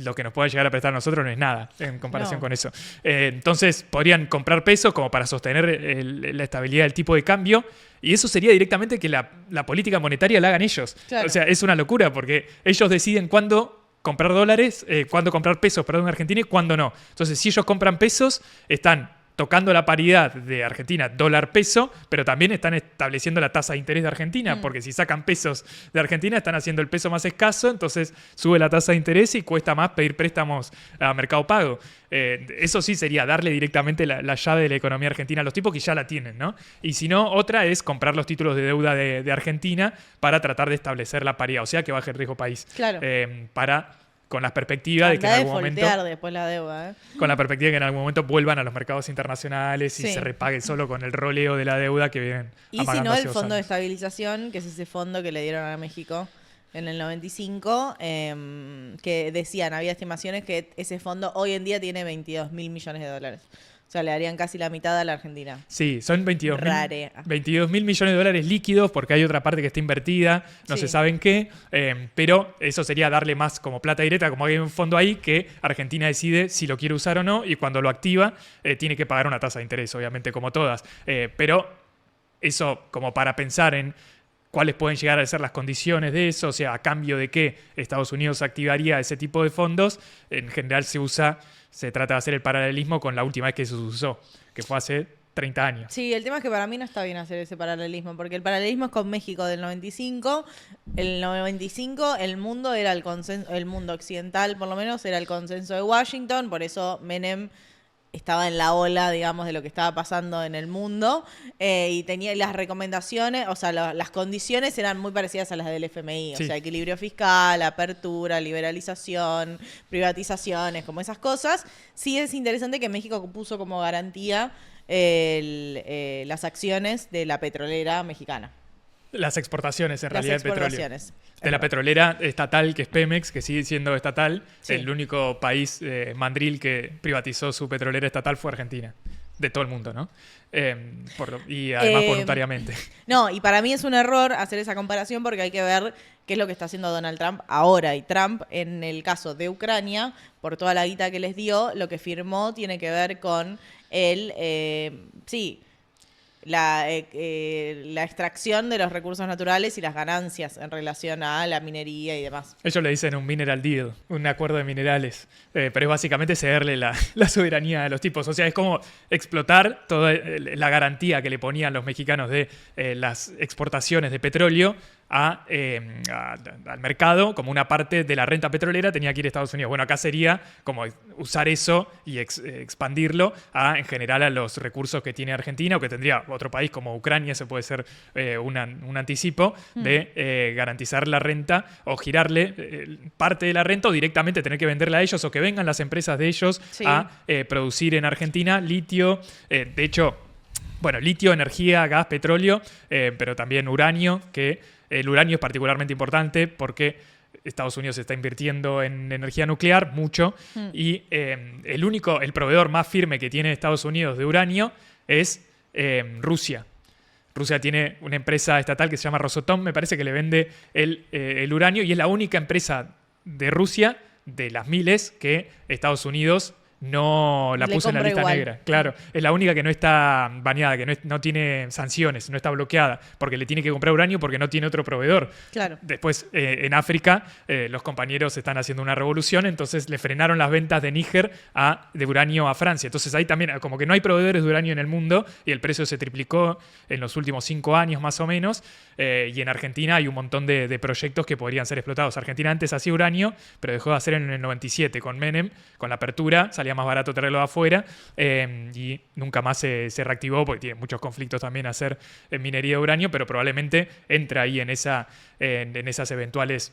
Lo que nos pueda llegar a prestar a nosotros no es nada en comparación No. con eso. Entonces podrían comprar pesos como para sostener la estabilidad del tipo de cambio, y eso sería directamente que la política monetaria la hagan ellos. Claro. O sea, es una locura porque ellos deciden cuándo comprar cuándo comprar pesos, perdón, en Argentina y cuándo no. Entonces, si ellos compran pesos, están tocando la paridad de Argentina dólar-peso, pero también están estableciendo la tasa de interés de Argentina, porque si sacan pesos de Argentina están haciendo el peso más escaso, entonces sube la tasa de interés y cuesta más pedir préstamos a Mercado Pago. Eso sí sería darle directamente la llave de la economía argentina a los tipos que ya la tienen, ¿no? Y si no, otra es comprar los títulos de deuda de Argentina para tratar de establecer la paridad, o sea que baje el riesgo país. Claro. Con la perspectiva de que en Andá algún momento... defoltear después la deuda, ¿eh? Con la perspectiva de que en algún momento vuelvan a los mercados internacionales y Sí. se repague solo con el roleo de la deuda que vienen Y si amagando no, hace el 2 Fondo de años. Estabilización, que es ese fondo que le dieron a México en el 95, que decían, había estimaciones que ese fondo hoy en día tiene $22.000 millones. O sea, le darían casi la mitad a la Argentina. Sí, son Rare. 22.000 millones de dólares líquidos porque hay otra parte que está invertida, no Sí. se sabe en qué, pero eso sería darle más como plata directa, como hay un fondo ahí que Argentina decide si lo quiere usar o no y cuando lo activa tiene que pagar una tasa de interés, obviamente como todas. Pero eso como para pensar en cuáles pueden llegar a ser las condiciones de eso, o sea, a cambio de qué Estados Unidos activaría ese tipo de fondos, en general se trata de hacer el paralelismo con la última vez que se usó, que fue hace 30 años. Sí, el tema es que para mí no está bien hacer ese paralelismo, porque el paralelismo es con México del 95. El 95 el mundo era el consenso, el mundo occidental por lo menos era el consenso de Washington, por eso Menem estaba en la ola, digamos, de lo que estaba pasando en el mundo, y tenía las recomendaciones, o sea, las condiciones eran muy parecidas a las del FMI, Sí. o sea, equilibrio fiscal, apertura, liberalización, privatizaciones, como esas cosas. Sí es interesante que México puso como garantía las acciones de la petrolera mexicana. Las exportaciones, en Las realidad, del petróleo. exportaciones. De la petrolera estatal, que es Pemex, que sigue siendo estatal. Sí. El único país mandril que privatizó su petrolera estatal fue Argentina. De todo el mundo, ¿no? Y además voluntariamente. No, y para mí es un error hacer esa comparación porque hay que ver qué es lo que está haciendo Donald Trump ahora. Y Trump, en el caso de Ucrania, por toda la guita que les dio, lo que firmó tiene que ver con la extracción de los recursos naturales y las ganancias en relación a la minería y demás. Ellos le dicen un mineral deal, un acuerdo de minerales, pero es básicamente cederle la soberanía a los tipos. O sea, es como explotar toda la garantía que le ponían los mexicanos de las exportaciones de petróleo al mercado, como una parte de la renta petrolera tenía que ir a Estados Unidos. Bueno, acá sería como usar eso y expandirlo en general a los recursos que tiene Argentina o que tendría otro país como Ucrania. Ese puede ser un anticipo de garantizar la renta o girarle parte de la renta o directamente tener que venderla a ellos o que vengan las empresas de ellos a producir en Argentina litio. De hecho, bueno, litio, energía, gas, petróleo, pero también uranio, que el uranio es particularmente importante porque Estados Unidos está invirtiendo en energía nuclear mucho y el proveedor más firme que tiene Estados Unidos de uranio es Rusia. Rusia tiene una empresa estatal que se llama Rosatom, me parece que le vende el uranio y es la única empresa de Rusia, de las miles, que Estados Unidos no la puso en la lista negra. Claro, es la única que no está baneada, que no tiene sanciones, no está bloqueada, porque le tiene que comprar uranio porque no tiene otro proveedor. Claro. Después, en África, los compañeros están haciendo una revolución, entonces le frenaron las ventas de Níger de uranio a Francia. Entonces ahí también, como que no hay proveedores de uranio en el mundo y el precio se triplicó en los últimos 5 años más o menos. Y en Argentina hay un montón de proyectos que podrían ser explotados. Argentina antes hacía uranio, pero dejó de hacer en el 97 con Menem, con la apertura, salía más barato traerlo de afuera y nunca más se reactivó porque tiene muchos conflictos también hacer minería de uranio, pero probablemente entra ahí en esas eventuales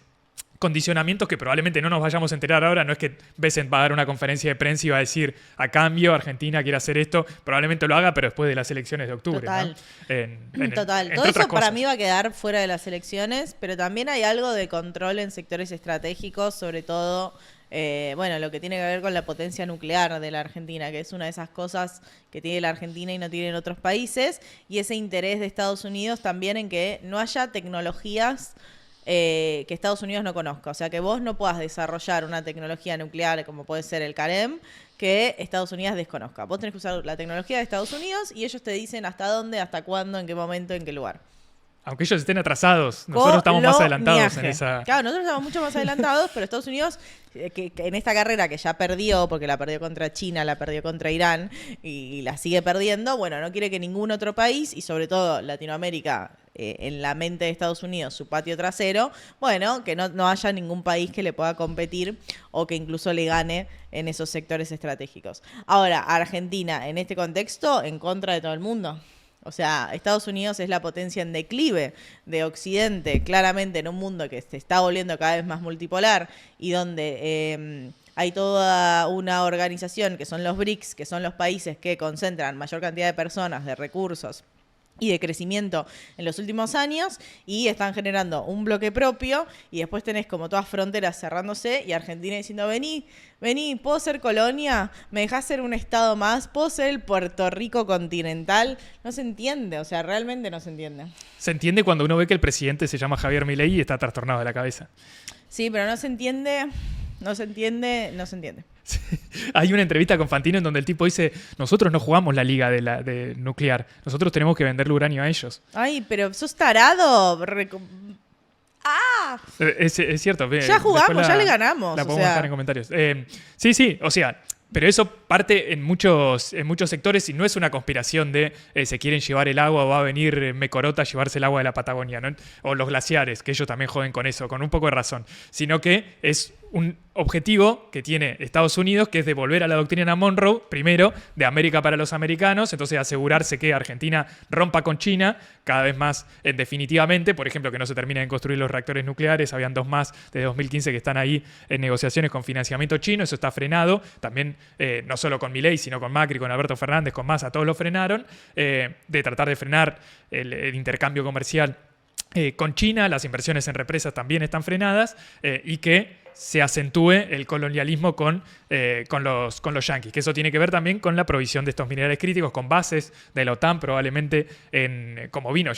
condicionamientos que probablemente no nos vayamos a enterar ahora. No es que Bessent va a dar una conferencia de prensa y va a decir a cambio Argentina quiere hacer esto, probablemente lo haga, pero después de las elecciones de octubre. Total. ¿No? Total. Todo eso para mí va a quedar fuera de las elecciones, pero también hay algo de control en sectores estratégicos, sobre todo lo que tiene que ver con la potencia nuclear de la Argentina, que es una de esas cosas que tiene la Argentina y no tienen otros países, y ese interés de Estados Unidos también en que no haya tecnologías que Estados Unidos no conozca. O sea, que vos no puedas desarrollar una tecnología nuclear como puede ser el CAREM que Estados Unidos desconozca. Vos tenés que usar la tecnología de Estados Unidos y ellos te dicen hasta dónde, hasta cuándo, en qué momento, en qué lugar. Aunque ellos estén atrasados, nosotros estamos más adelantados en esa... Claro, nosotros estamos mucho más adelantados, pero Estados Unidos, que en esta carrera que ya perdió, porque la perdió contra China, la perdió contra Irán y la sigue perdiendo, bueno, no quiere que ningún otro país, y sobre todo Latinoamérica, en la mente de Estados Unidos, su patio trasero, bueno, que no haya ningún país que le pueda competir o que incluso le gane en esos sectores estratégicos. Ahora, Argentina, en este contexto, en contra de todo el mundo. O sea, Estados Unidos es la potencia en declive de Occidente, claramente en un mundo que se está volviendo cada vez más multipolar y donde hay toda una organización que son los BRICS, que son los países que concentran mayor cantidad de personas, de recursos y de crecimiento en los últimos años, y están generando un bloque propio, y después tenés como todas fronteras cerrándose y Argentina diciendo vení, ¿puedo ser colonia? ¿Me dejás ser un estado más? ¿Puedo ser el Puerto Rico continental? No se entiende, o sea, realmente no se entiende. Se entiende cuando uno ve que el presidente se llama Javier Milei y está trastornado de la cabeza. Sí, pero no se entiende. Hay una entrevista con Fantino en donde el tipo dice, nosotros no jugamos la liga de nuclear, nosotros tenemos que venderle uranio a ellos. Ay, pero sos tarado. Es cierto. Ya jugamos, ya le ganamos. La podemos dejar en comentarios. Sí, o sea, pero eso parte en muchos sectores y no es una conspiración de se quieren llevar el agua o va a venir Mecorota a llevarse el agua de la Patagonia, ¿no? O los glaciares, que ellos también joden con eso, con un poco de razón, sino que es un objetivo que tiene Estados Unidos, que es devolver a la doctrina Monroe, primero, de América para los americanos, entonces asegurarse que Argentina rompa con China cada vez más definitivamente, por ejemplo, que no se terminen de construir los reactores nucleares, habían 2 más desde 2015 que están ahí en negociaciones con financiamiento chino, eso está frenado, también no solo con Milei, sino con Macri, con Alberto Fernández, con Massa, todos lo frenaron, de tratar de frenar el intercambio comercial con China, las inversiones en represas también están frenadas y que se acentúe el colonialismo con los yanquis, que eso tiene que ver también con la provisión de estos minerales críticos, con bases de la OTAN probablemente, como vino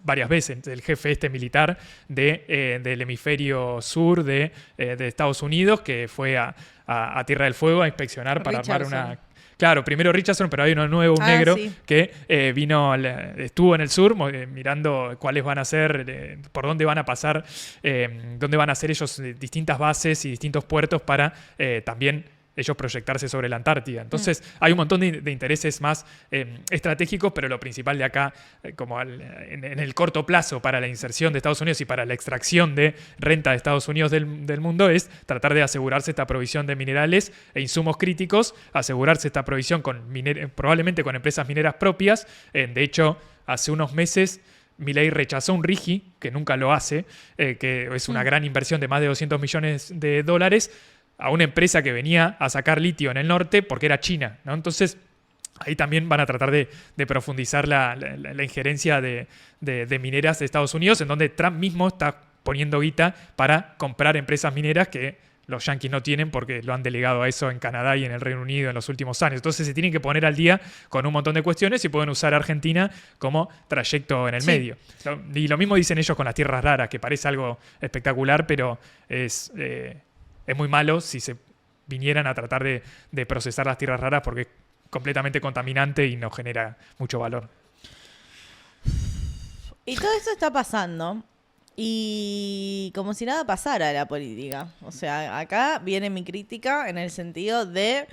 varias veces el jefe militar del hemisferio sur de Estados Unidos, que fue a Tierra del Fuego a inspeccionar para armar una... Claro, primero Richardson, pero hay uno nuevo, un negro, sí, que estuvo en el sur mirando cuáles van a ser, por dónde van a pasar, dónde van a hacer ellos distintas bases y distintos puertos para también ellos proyectarse sobre la Antártida. Entonces hay un montón de intereses más estratégicos, pero lo principal de acá, en el corto plazo para la inserción de Estados Unidos y para la extracción de renta de Estados Unidos del mundo, es tratar de asegurarse esta provisión de minerales e insumos críticos, asegurarse esta provisión probablemente con empresas mineras propias. De hecho, hace unos meses Milei rechazó un RIGI, que nunca lo hace, que es una gran inversión de más de $200 millones, a una empresa que venía a sacar litio en el norte porque era China, ¿no? Entonces, ahí también van a tratar de profundizar la injerencia de mineras de Estados Unidos, en donde Trump mismo está poniendo guita para comprar empresas mineras que los yanquis no tienen porque lo han delegado a eso en Canadá y en el Reino Unido en los últimos años. Entonces se tienen que poner al día con un montón de cuestiones y pueden usar a Argentina como trayecto en el medio. Y lo mismo dicen ellos con las tierras raras, que parece algo espectacular, pero es muy malo si se vinieran a tratar de procesar las tierras raras porque es completamente contaminante y no genera mucho valor. Y todo esto está pasando y como si nada pasara la política. O sea, acá viene mi crítica en el sentido de...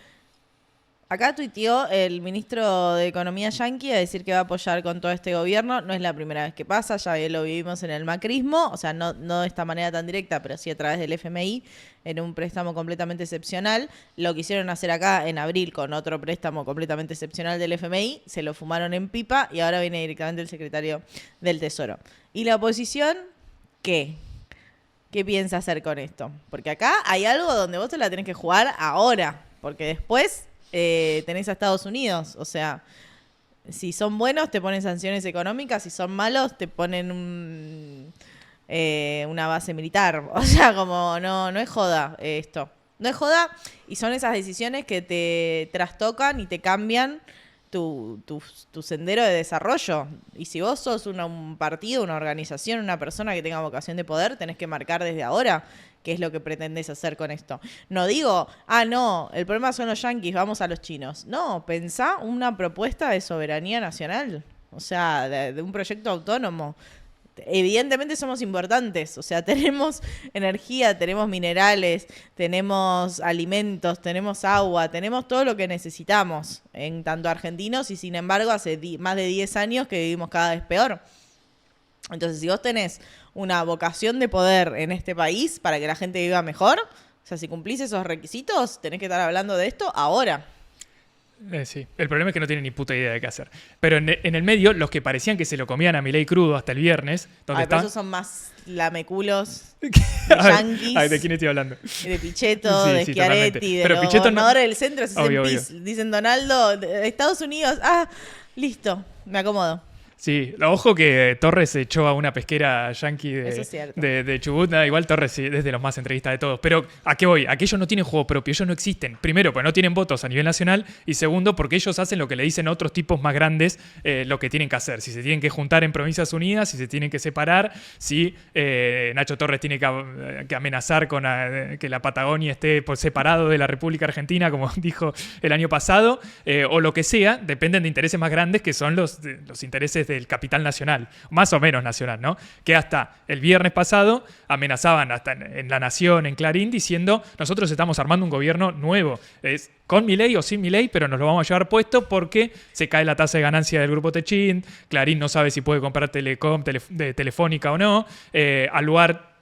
Acá tuiteó el ministro de Economía yanqui a decir que va a apoyar con todo este gobierno. No es la primera vez que pasa, ya lo vivimos en el macrismo. O sea, no de esta manera tan directa, pero sí a través del FMI, en un préstamo completamente excepcional. Lo quisieron hacer acá en abril con otro préstamo completamente excepcional del FMI. Se lo fumaron en pipa y ahora viene directamente el secretario del Tesoro. ¿Y la oposición qué? ¿Qué piensa hacer con esto? Porque acá hay algo donde vos te la tenés que jugar ahora, porque después... tenés a Estados Unidos, o sea, si son buenos te ponen sanciones económicas, si son malos te ponen una base militar, o sea, como no es joda esto, no es joda y son esas decisiones que te trastocan y te cambian tu sendero de desarrollo. Y si vos sos un partido, una organización, una persona que tenga vocación de poder, tenés que marcar desde ahora qué es lo que pretendés hacer con esto. No digo, no, el problema son los yanquis, vamos a los chinos. No, pensá una propuesta de soberanía nacional, o sea, de un proyecto autónomo. Evidentemente somos importantes, o sea, tenemos energía, tenemos minerales, tenemos alimentos, tenemos agua, tenemos todo lo que necesitamos en tanto argentinos y sin embargo hace más de 10 años que vivimos cada vez peor. Entonces, si vos tenés una vocación de poder en este país para que la gente viva mejor, o sea, si cumplís esos requisitos, tenés que estar hablando de esto ahora. Sí, el problema es que no tienen ni puta idea de qué hacer. Pero en el medio, los que parecían que se lo comían a Milei crudo hasta el viernes, ¿dónde pero están? esos son más lameculos de yanquis. ¿De quién estoy hablando? De Pichetto, de Schiaretti, de pero los Pichetto gobernadores del centro, se dicen obvio. Dicen Donaldo, de Estados Unidos. Listo, me acomodo. Sí, ojo que Torres echó a una pesquera yanqui de Chubut. Igual Torres sí, es de los más entrevistas de todos. Pero ¿a qué voy? A que ellos no tienen juego propio, ellos no existen. Primero, porque no tienen votos a nivel nacional. Y segundo, porque ellos hacen lo que le dicen a otros tipos más grandes lo que tienen que hacer. Si se tienen que juntar en Provincias Unidas, si se tienen que separar, si Nacho Torres tiene que amenazar con que la Patagonia esté por separado de la República Argentina, como dijo el año pasado, o lo que sea, dependen de intereses más grandes que son los intereses del capital nacional, más o menos nacional, ¿no? Que hasta el viernes pasado amenazaban hasta en La Nación, en Clarín, diciendo nosotros estamos armando un gobierno nuevo, es con Milei o sin Milei, pero nos lo vamos a llevar puesto porque se cae la tasa de ganancia del grupo Techint, Clarín no sabe si puede comprar de Telefónica o no, Aluar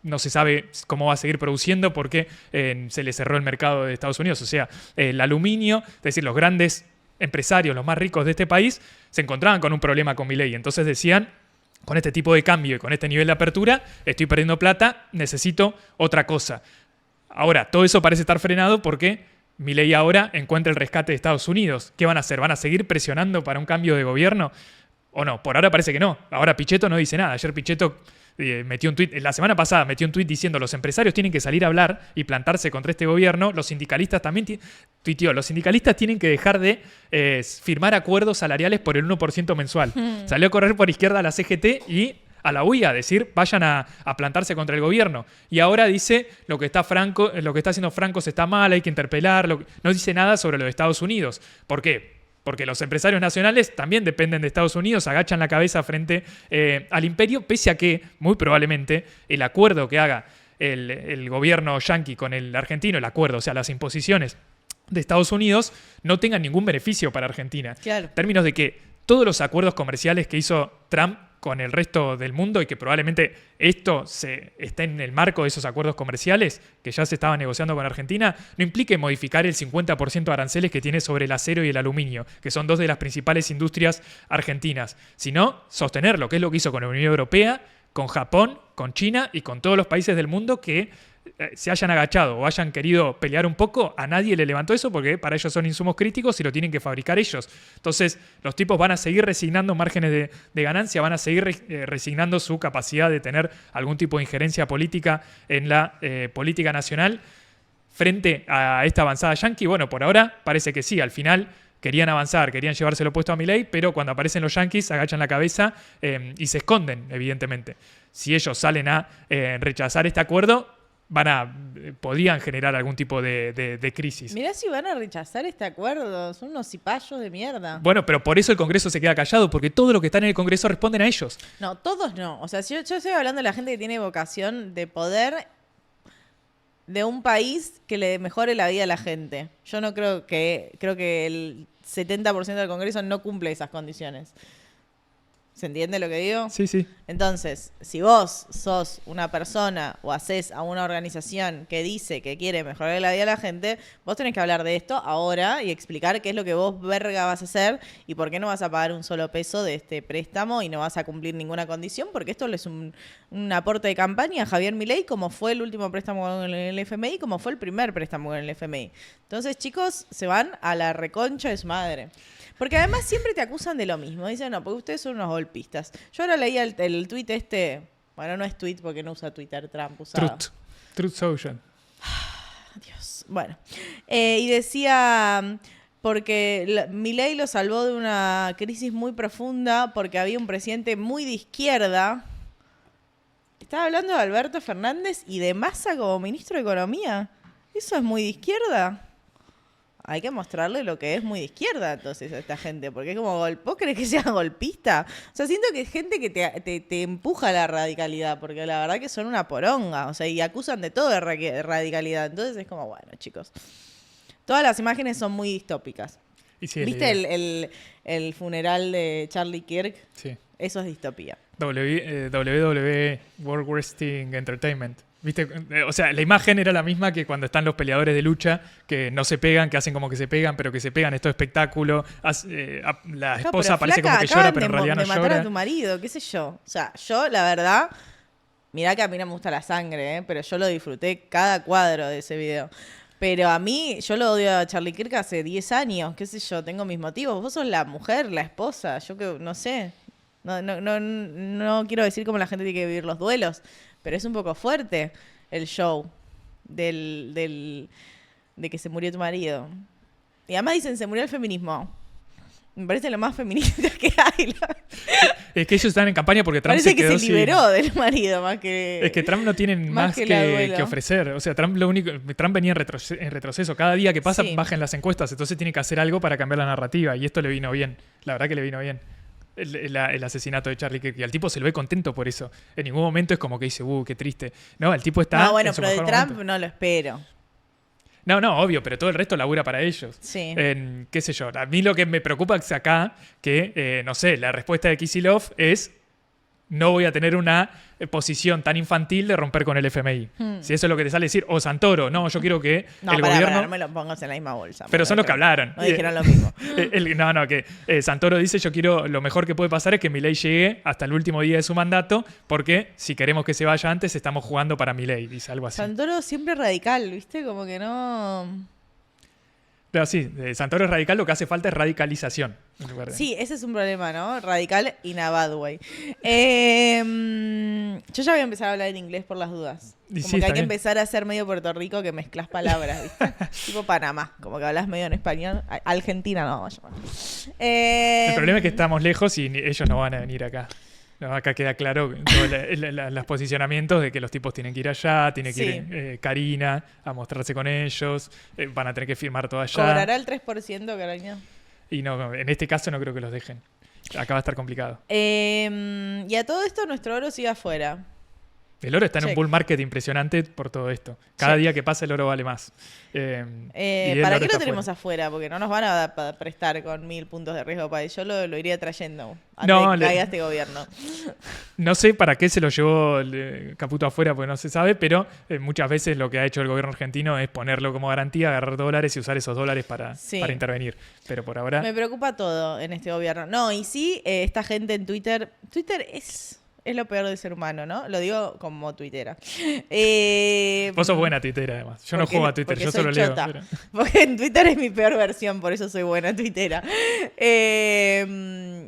no se sabe cómo va a seguir produciendo porque se le cerró el mercado de Estados Unidos, o sea, el aluminio, es decir, los grandes empresarios, los más ricos de este país, se encontraban con un problema con Milei. Entonces decían, con este tipo de cambio y con este nivel de apertura, estoy perdiendo plata, necesito otra cosa. Ahora, todo eso parece estar frenado porque Milei ahora encuentra el rescate de Estados Unidos. ¿Qué van a hacer? ¿Van a seguir presionando para un cambio de gobierno? ¿O no? Por ahora parece que no. Ahora Pichetto no dice nada. Ayer Pichetto metió un tuit, la semana pasada metió un tuit diciendo los empresarios tienen que salir a hablar y plantarse contra este gobierno, los sindicalistas también tuiteó, los sindicalistas tienen que dejar de firmar acuerdos salariales por el 1% mensual. Salió a correr por izquierda a la CGT y a la UIA, a decir, vayan a plantarse contra el gobierno. Y ahora dice, lo que está haciendo Franco está mal, hay que interpelarlo. No dice nada sobre lo de Estados Unidos. ¿Por qué? Porque los empresarios nacionales también dependen de Estados Unidos, agachan la cabeza frente al imperio, pese a que, muy probablemente, el acuerdo que haga el gobierno yanqui con el argentino, el acuerdo, o sea, las imposiciones de Estados Unidos, no tengan ningún beneficio para Argentina. Claro. En términos de que todos los acuerdos comerciales que hizo Trump con el resto del mundo y que probablemente esto esté en el marco de esos acuerdos comerciales que ya se estaban negociando con Argentina, no implique modificar el 50% de aranceles que tiene sobre el acero y el aluminio, que son dos de las principales industrias argentinas, sino sostenerlo, que es lo que hizo con la Unión Europea, con Japón, con China y con todos los países del mundo que se hayan agachado o hayan querido pelear un poco, a nadie le levantó eso porque para ellos son insumos críticos y lo tienen que fabricar ellos. Entonces, los tipos van a seguir resignando márgenes de ganancia, van a seguir resignando su capacidad de tener algún tipo de injerencia política en la política nacional frente a esta avanzada yanqui. Bueno, por ahora parece que sí, al final querían avanzar, querían llevárselo puesto a Milei, pero cuando aparecen los yanquis agachan la cabeza y se esconden, evidentemente. Si ellos salen a rechazar este acuerdo, podrían generar algún tipo de crisis. Mirá si van a rechazar este acuerdo. Son unos cipayos de mierda. Bueno, pero por eso el Congreso se queda callado, porque todo lo que está en el Congreso responden a ellos. No, todos no. O sea, yo estoy hablando de la gente que tiene vocación de poder de un país que le mejore la vida a la gente. Yo no creo que el 70% del Congreso no cumple esas condiciones. ¿Se entiende lo que digo? Sí, sí. Entonces, si vos sos una persona o hacés a una organización que dice que quiere mejorar la vida de la gente, vos tenés que hablar de esto ahora y explicar qué es lo que vos, verga, vas a hacer y por qué no vas a pagar un solo peso de este préstamo y no vas a cumplir ninguna condición, porque esto le es un aporte de campaña a Javier Milei, como fue el último préstamo con el FMI, como fue el primer préstamo con el FMI. Entonces, chicos, se van a la reconcha de su madre. Porque además siempre te acusan de lo mismo. Dicen, no, porque ustedes son unos golpistas. Yo ahora leía el tuit bueno, no es tuit porque no usa Twitter, Trump usaba. Truth Social. Dios. Bueno. Y decía, porque Milei lo salvó de una crisis muy profunda porque había un presidente muy de izquierda. Estaba hablando de Alberto Fernández y de Massa como ministro de Economía. ¿Eso es muy de izquierda? Hay que mostrarle lo que es muy de izquierda entonces a esta gente, porque es como, ¿vos crees que sea golpista? O sea, siento que es gente que te empuja a la radicalidad, porque la verdad que son una poronga, o sea, y acusan de todo de radicalidad. Entonces es como, bueno, chicos, todas las imágenes son muy distópicas. Y sí, ¿Viste el funeral de Charlie Kirk? Sí. Eso es distopía. WWE World Wrestling Entertainment. ¿Viste? O sea, la imagen era la misma que cuando están los peleadores de lucha, que no se pegan, que hacen como que se pegan, pero que se pegan, es todo espectáculo. La esposa parece como que llora, pero en realidad no llora. Matar a tu marido, qué sé yo. O sea, yo, la verdad, mirá que a mí no me gusta la sangre, pero yo lo disfruté cada cuadro de ese video. Pero a mí, yo lo odio a Charlie Kirk hace 10 años, qué sé yo, tengo mis motivos. Vos sos la mujer, la esposa, yo que no sé. No quiero decir cómo la gente tiene que vivir los duelos, pero es un poco fuerte el show de que se murió tu marido. Y además dicen, se murió el feminismo. Me parece lo más feminista que hay. Es que ellos están en campaña porque Trump parece se quedó que se liberó del marido más que... Es que Trump no tiene más que ofrecer. O sea, Trump venía en retroceso. Cada día que pasa bajan las encuestas, entonces tiene que hacer algo para cambiar la narrativa. Y esto le vino bien. La verdad que le vino bien. El asesinato de Charlie Kirk. Y al tipo se lo ve contento por eso. En ningún momento es como que dice, qué triste. No, el tipo está. No, bueno, en su pero de mejor Trump momento. no lo espero. No, obvio, pero todo el resto labura para ellos. Sí. Qué sé yo. A mí lo que me preocupa es acá que, no sé, la respuesta de Kicillof es: no voy a tener una posición tan infantil de romper con el FMI. Si eso es lo que te sale decir, o Santoro, no, yo quiero que el gobierno... No me lo pongas en la misma bolsa. Pero son los que hablaron. No dijeron lo mismo. Santoro dice, yo quiero, lo mejor que puede pasar es que Milei llegue hasta el último día de su mandato, porque si queremos que se vaya antes, estamos jugando para Milei, dice algo así. Santoro siempre radical, ¿viste? Como que no... Pero sí, Santoro es radical, lo que hace falta es radicalización. Sí, ese es un problema, ¿no? Radical in a bad way. Yo ya voy a empezar a hablar en inglés por las dudas. Como que hay que empezar a hacer medio Puerto Rico que mezclas palabras, ¿viste? Tipo Panamá, como que hablas medio en español. Argentina no, vamos a llamar. El problema es que estamos lejos y ellos no van a venir acá. No, acá queda claro los posicionamientos de que los tipos tienen que ir allá, tiene que ir Karina a mostrarse con ellos, van a tener que firmar todo allá. ¿Cobrará el 3%, caraño? Y no, en este caso no creo que los dejen. Acá va a estar complicado. Y a todo esto nuestro oro sigue afuera. El oro está en un Check. bull market impresionante por todo esto. Cada Check. día que pasa el oro vale más. Y el ¿Para oro qué lo está tenemos afuera. afuera? Porque no nos van a prestar con 1000 puntos de riesgo país. Yo lo iría trayendo antes No, de que caiga este gobierno. No sé para qué se lo llevó Caputo afuera, porque no se sabe, pero muchas veces lo que ha hecho el gobierno argentino es ponerlo como garantía, agarrar dólares y usar esos dólares Sí. para intervenir. Pero por ahora... Me preocupa todo en este gobierno. No, y sí, esta gente en Twitter. Twitter es lo peor del ser humano, ¿no? Lo digo como tuitera. Vos sos buena tuitera, además. Yo no juego a Twitter, yo soy solo leo. chota. Pero- Porque en Twitter es mi peor versión, por eso soy buena tuitera.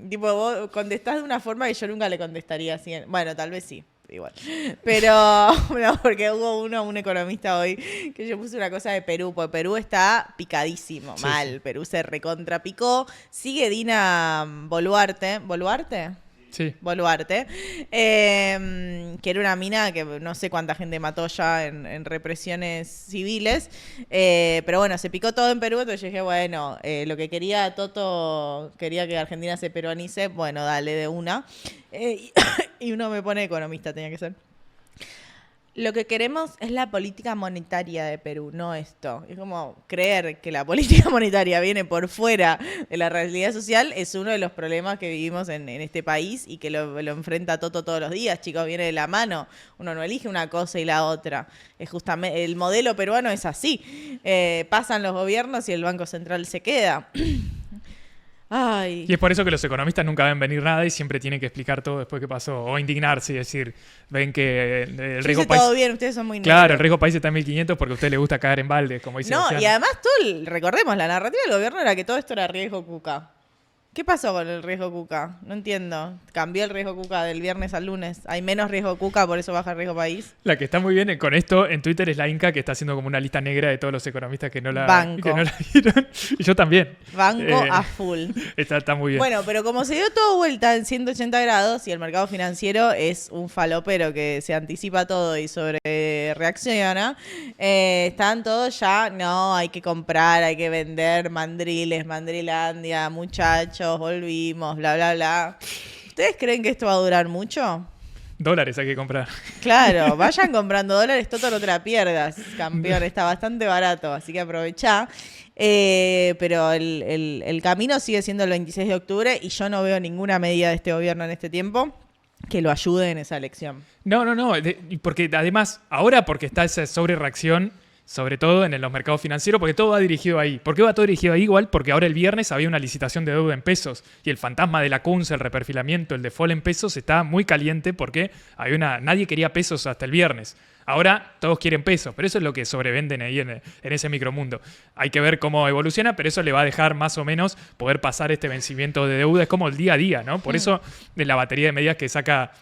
Tipo, vos contestás de una forma que yo nunca le contestaría así. Bueno, tal vez sí, igual. Pero, no, porque hubo un economista hoy que yo puse una cosa de Perú, porque Perú está picadísimo, Sí, mal. sí. Perú se recontrapicó. Sigue Dina Boluarte. ¿Boluarte? Sí. Boluarte, que era una mina que no sé cuánta gente mató ya en represiones civiles, pero bueno, se picó todo en Perú, entonces yo dije, bueno, lo que quería Toto, quería que Argentina se peruanice, bueno, dale de una. Y uno me pone economista, tenía que ser. Lo que queremos es la política monetaria de Perú, no esto. Es como creer que la política monetaria viene por fuera de la realidad social es uno de los problemas que vivimos en este país y que lo enfrenta Toto todos los días, chicos, viene de la mano. Uno no elige una cosa y la otra. Es justamente, el modelo peruano es así. Pasan los gobiernos y el Banco Central se queda. Ay. Y es por eso que los economistas nunca ven venir nada y siempre tienen que explicar todo después que pasó. O indignarse y decir, ven que el Yo riesgo hice país... todo bien, ustedes son muy Claro, el negros. riesgo país está en 1500 porque a usted le gusta caer en balde, como dice No, Luciano. y además recordemos, la narrativa del gobierno era que todo esto era riesgo Cuca. ¿Qué pasó con el riesgo Cuca? No entiendo. ¿Cambió el riesgo Cuca del viernes al lunes? ¿Hay menos riesgo Cuca, por eso baja el riesgo país? La que está muy bien con esto en Twitter es la Inca, que está haciendo como una lista negra de todos los economistas que no la, Banco. que no la vieron. Y yo también. Banco Eh, a full. Está muy bien. Bueno, pero como se dio todo vuelta en 180 grados y el mercado financiero es un falopero que se anticipa todo y sobre reacciona, están todos ya, no, hay que comprar, hay que vender, mandriles, Mandrilandia, muchachos, volvimos, bla, bla, bla. ¿Ustedes creen que esto va a durar mucho? Dólares hay que comprar. Claro, vayan comprando dólares, Toto, no te la pierdas, campeón, está bastante barato, así que aprovechá. Pero el camino sigue siendo el 26 de octubre y yo no veo ninguna medida de este gobierno en este tiempo que lo ayude en esa elección. No. Porque además, ahora porque está esa sobrereacción, sobre todo en los mercados financieros, porque todo va dirigido ahí. ¿Por qué va todo dirigido ahí igual? Porque ahora el viernes había una licitación de deuda en pesos y el fantasma de la CUNS, el reperfilamiento, el default en pesos está muy caliente porque nadie quería pesos hasta el viernes. Ahora todos quieren pesos, pero eso es lo que sobrevenden ahí en ese micromundo. Hay que ver cómo evoluciona, pero eso le va a dejar más o menos poder pasar este vencimiento de deuda. Es como el día a día, ¿no? Por eso de la batería de medidas que saca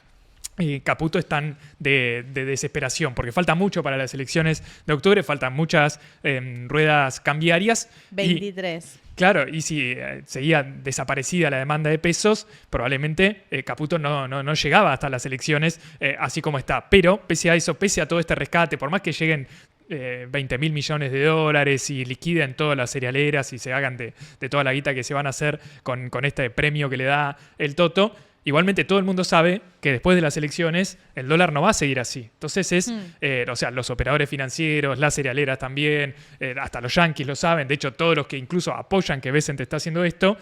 Caputo están de desesperación, porque falta mucho para las elecciones de octubre, faltan muchas ruedas cambiarias. 23. Claro, y si seguía desaparecida la demanda de pesos, probablemente Caputo no llegaba hasta las elecciones así como está. Pero pese a eso, pese a todo este rescate, por más que lleguen 20.000 millones de dólares y liquiden todas las cerealeras y se hagan de toda la guita que se van a hacer con este premio que le da el Toto, igualmente todo el mundo sabe que después de las elecciones el dólar no va a seguir así. Entonces o sea, los operadores financieros, las cerealeras también, hasta los yanquis lo saben. De hecho, todos los que incluso apoyan que Besant está haciendo esto,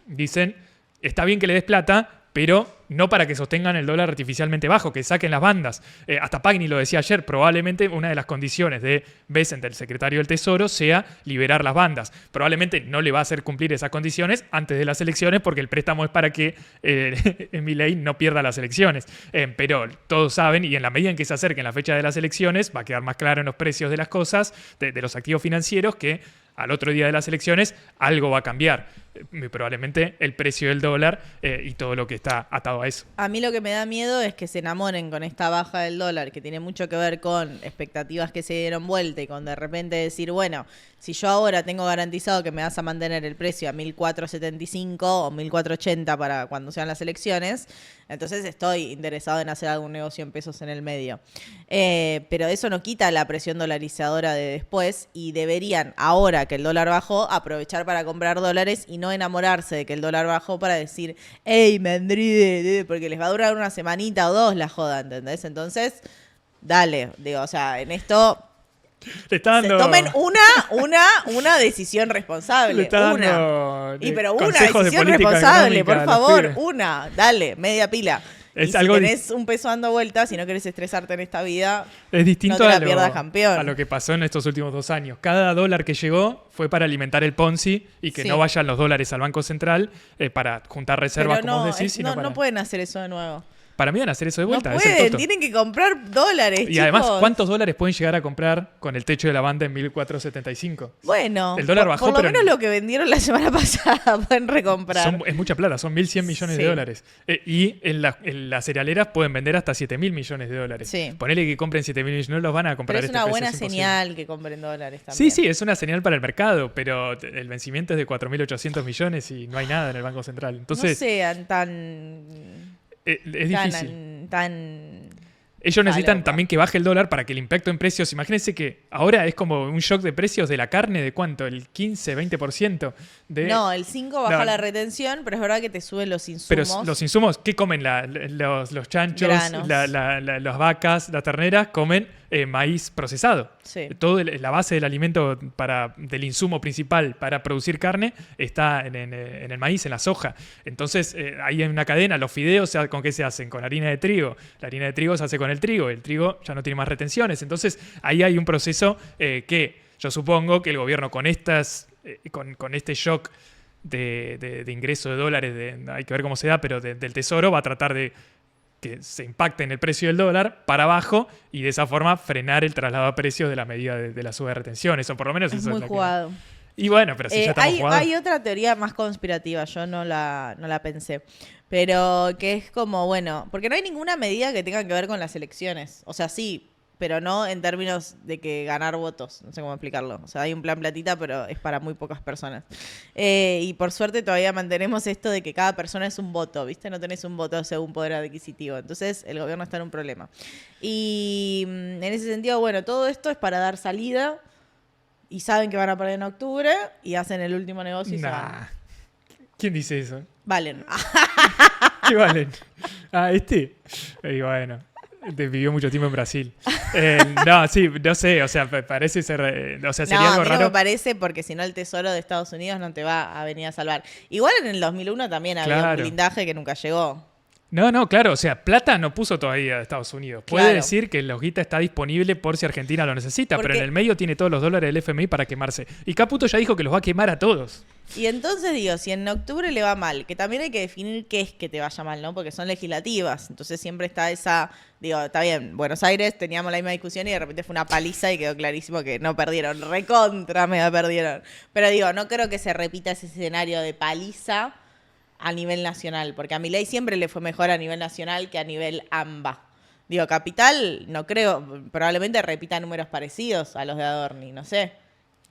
dicen, está bien que le des plata, pero no para que sostengan el dólar artificialmente bajo, que saquen las bandas. Hasta Pagni lo decía ayer, probablemente una de las condiciones de Besant, el secretario del Tesoro, sea liberar las bandas. Probablemente no le va a hacer cumplir esas condiciones antes de las elecciones, porque el préstamo es para que Milei no pierda las elecciones. Pero todos saben, y en la medida en que se acerquen la fecha de las elecciones, va a quedar más claro en los precios de las cosas, de los activos financieros, que al otro día de las elecciones algo va a cambiar. Probablemente el precio del dólar y todo lo que está atado a eso. A mí lo que me da miedo es que se enamoren con esta baja del dólar, que tiene mucho que ver con expectativas que se dieron vuelta y con de repente decir, bueno, si yo ahora tengo garantizado que me vas a mantener el precio a 1.475 o 1.480 para cuando sean las elecciones, entonces estoy interesado en hacer algún negocio en pesos en el medio. Pero eso no quita la presión dolarizadora de después y deberían, ahora que el dólar bajó, aprovechar para comprar dólares y no enamorarse de que el dólar bajó para decir, hey, me andré, porque les va a durar una semanita o dos la joda, ¿entendés? Entonces, dale, digo, o sea, en esto Le está dando, tomen una decisión responsable. le está Una. dando Pero una consejos de decisión política responsable, económica por a los favor, pibes. una, dale, media pila. Es y si algo tenés un peso dando vueltas, si no querés estresarte en esta vida, Es distinto no te la a, pierdas, campeón. a lo que pasó en estos últimos 2 años. Cada dólar que llegó fue para alimentar el Ponzi y que Sí. no vayan los dólares al Banco Central para juntar reservas, pero como no, vos decís. Sino no pueden hacer eso de nuevo. para mí van a hacer eso de vuelta. No es el pueden, costo. tienen que comprar dólares, Y además, chicos. ¿cuántos dólares pueden llegar a comprar con el techo de la banda en 1475? Bueno, El dólar por- bajó, por lo pero menos lo que vendieron la semana pasada pueden recomprar. Es mucha plata, son 1.100 millones Sí. de dólares. Y en las cerealeras pueden vender hasta 7.000 millones de dólares. Sí. Ponele que compren 7.000 millones, no los van a comprar Pero es este una precio, buena es imposible. señal que compren dólares Sí, también. sí, es una señal para el mercado, pero el vencimiento es de 4.800 millones y no hay nada en el Banco Central. Entonces, no sean tan... es difícil. tan Ellos necesitan loca. también que baje el dólar para que el impacto en precios, imagínense que ahora es como un shock de precios de la carne, ¿de cuánto? El 15, 20%. No, el 5 baja No. la retención, pero es verdad que te suben los Pero insumos. los insumos, ¿qué comen los chanchos, Granos. las vacas, las terneras? Comen maíz procesado. Sí. La base del alimento del insumo principal para producir carne está en el maíz, en la soja. Entonces, ahí hay una cadena. Los fideos, ¿con qué se hacen? Con harina de trigo. La harina de trigo se hace con el trigo ya no tiene más retenciones. Entonces, ahí hay un proceso que yo supongo que el gobierno con este shock de ingreso de dólares, hay que ver cómo se da, pero del Tesoro va a tratar de que se impacte en el precio del dólar para abajo y de esa forma frenar el traslado a precios de la medida de la suba de retenciones, o por lo menos Es eso muy es lo que... jugado. Y bueno, pero si ya estamos jugados... Hay otra teoría más conspirativa, yo no la pensé, pero que es como, bueno, porque no hay ninguna medida que tenga que ver con las elecciones. O sea, sí, pero no en términos de que ganar votos, no sé cómo explicarlo. O sea, hay un plan platita, pero es para muy pocas personas. Y por suerte todavía mantenemos esto de que cada persona es un voto, ¿viste? No tenés un voto según poder adquisitivo. Entonces, el gobierno está en un problema. Y en ese sentido, bueno, todo esto es para dar salida y saben que van a perder en octubre y hacen el último negocio y se van. Nah. ¿Quién dice eso? Valen. ¿Qué valen? Y bueno, vivió mucho tiempo en Brasil. No, sí, no sé, o sea, parece ser... o sea, sería No, algo a mí no raro. me parece porque si no el Tesoro de Estados Unidos no te va a venir a salvar. Igual en el 2001 también había Claro. un blindaje que nunca llegó. No, claro, o sea, plata no puso todavía Estados Unidos. Puede Claro. decir que el Logita está disponible por si Argentina lo necesita, pero Porque- en el medio tiene todos los dólares del FMI para quemarse. Y Caputo ya dijo que los va a quemar a todos. Y entonces digo, si en octubre le va mal, que también hay que definir qué es que te vaya mal, ¿no? Porque son legislativas. Entonces siempre está esa, digo, está bien, Buenos Aires teníamos la misma discusión y de repente fue una paliza y quedó clarísimo que no perdieron, recontra mega perdieron. Pero digo, no creo que se repita ese escenario de paliza a nivel nacional, porque a Milei siempre le fue mejor a nivel nacional que a nivel AMBA. Digo, Capital, no creo, probablemente repita números parecidos a los de Adorni, no sé,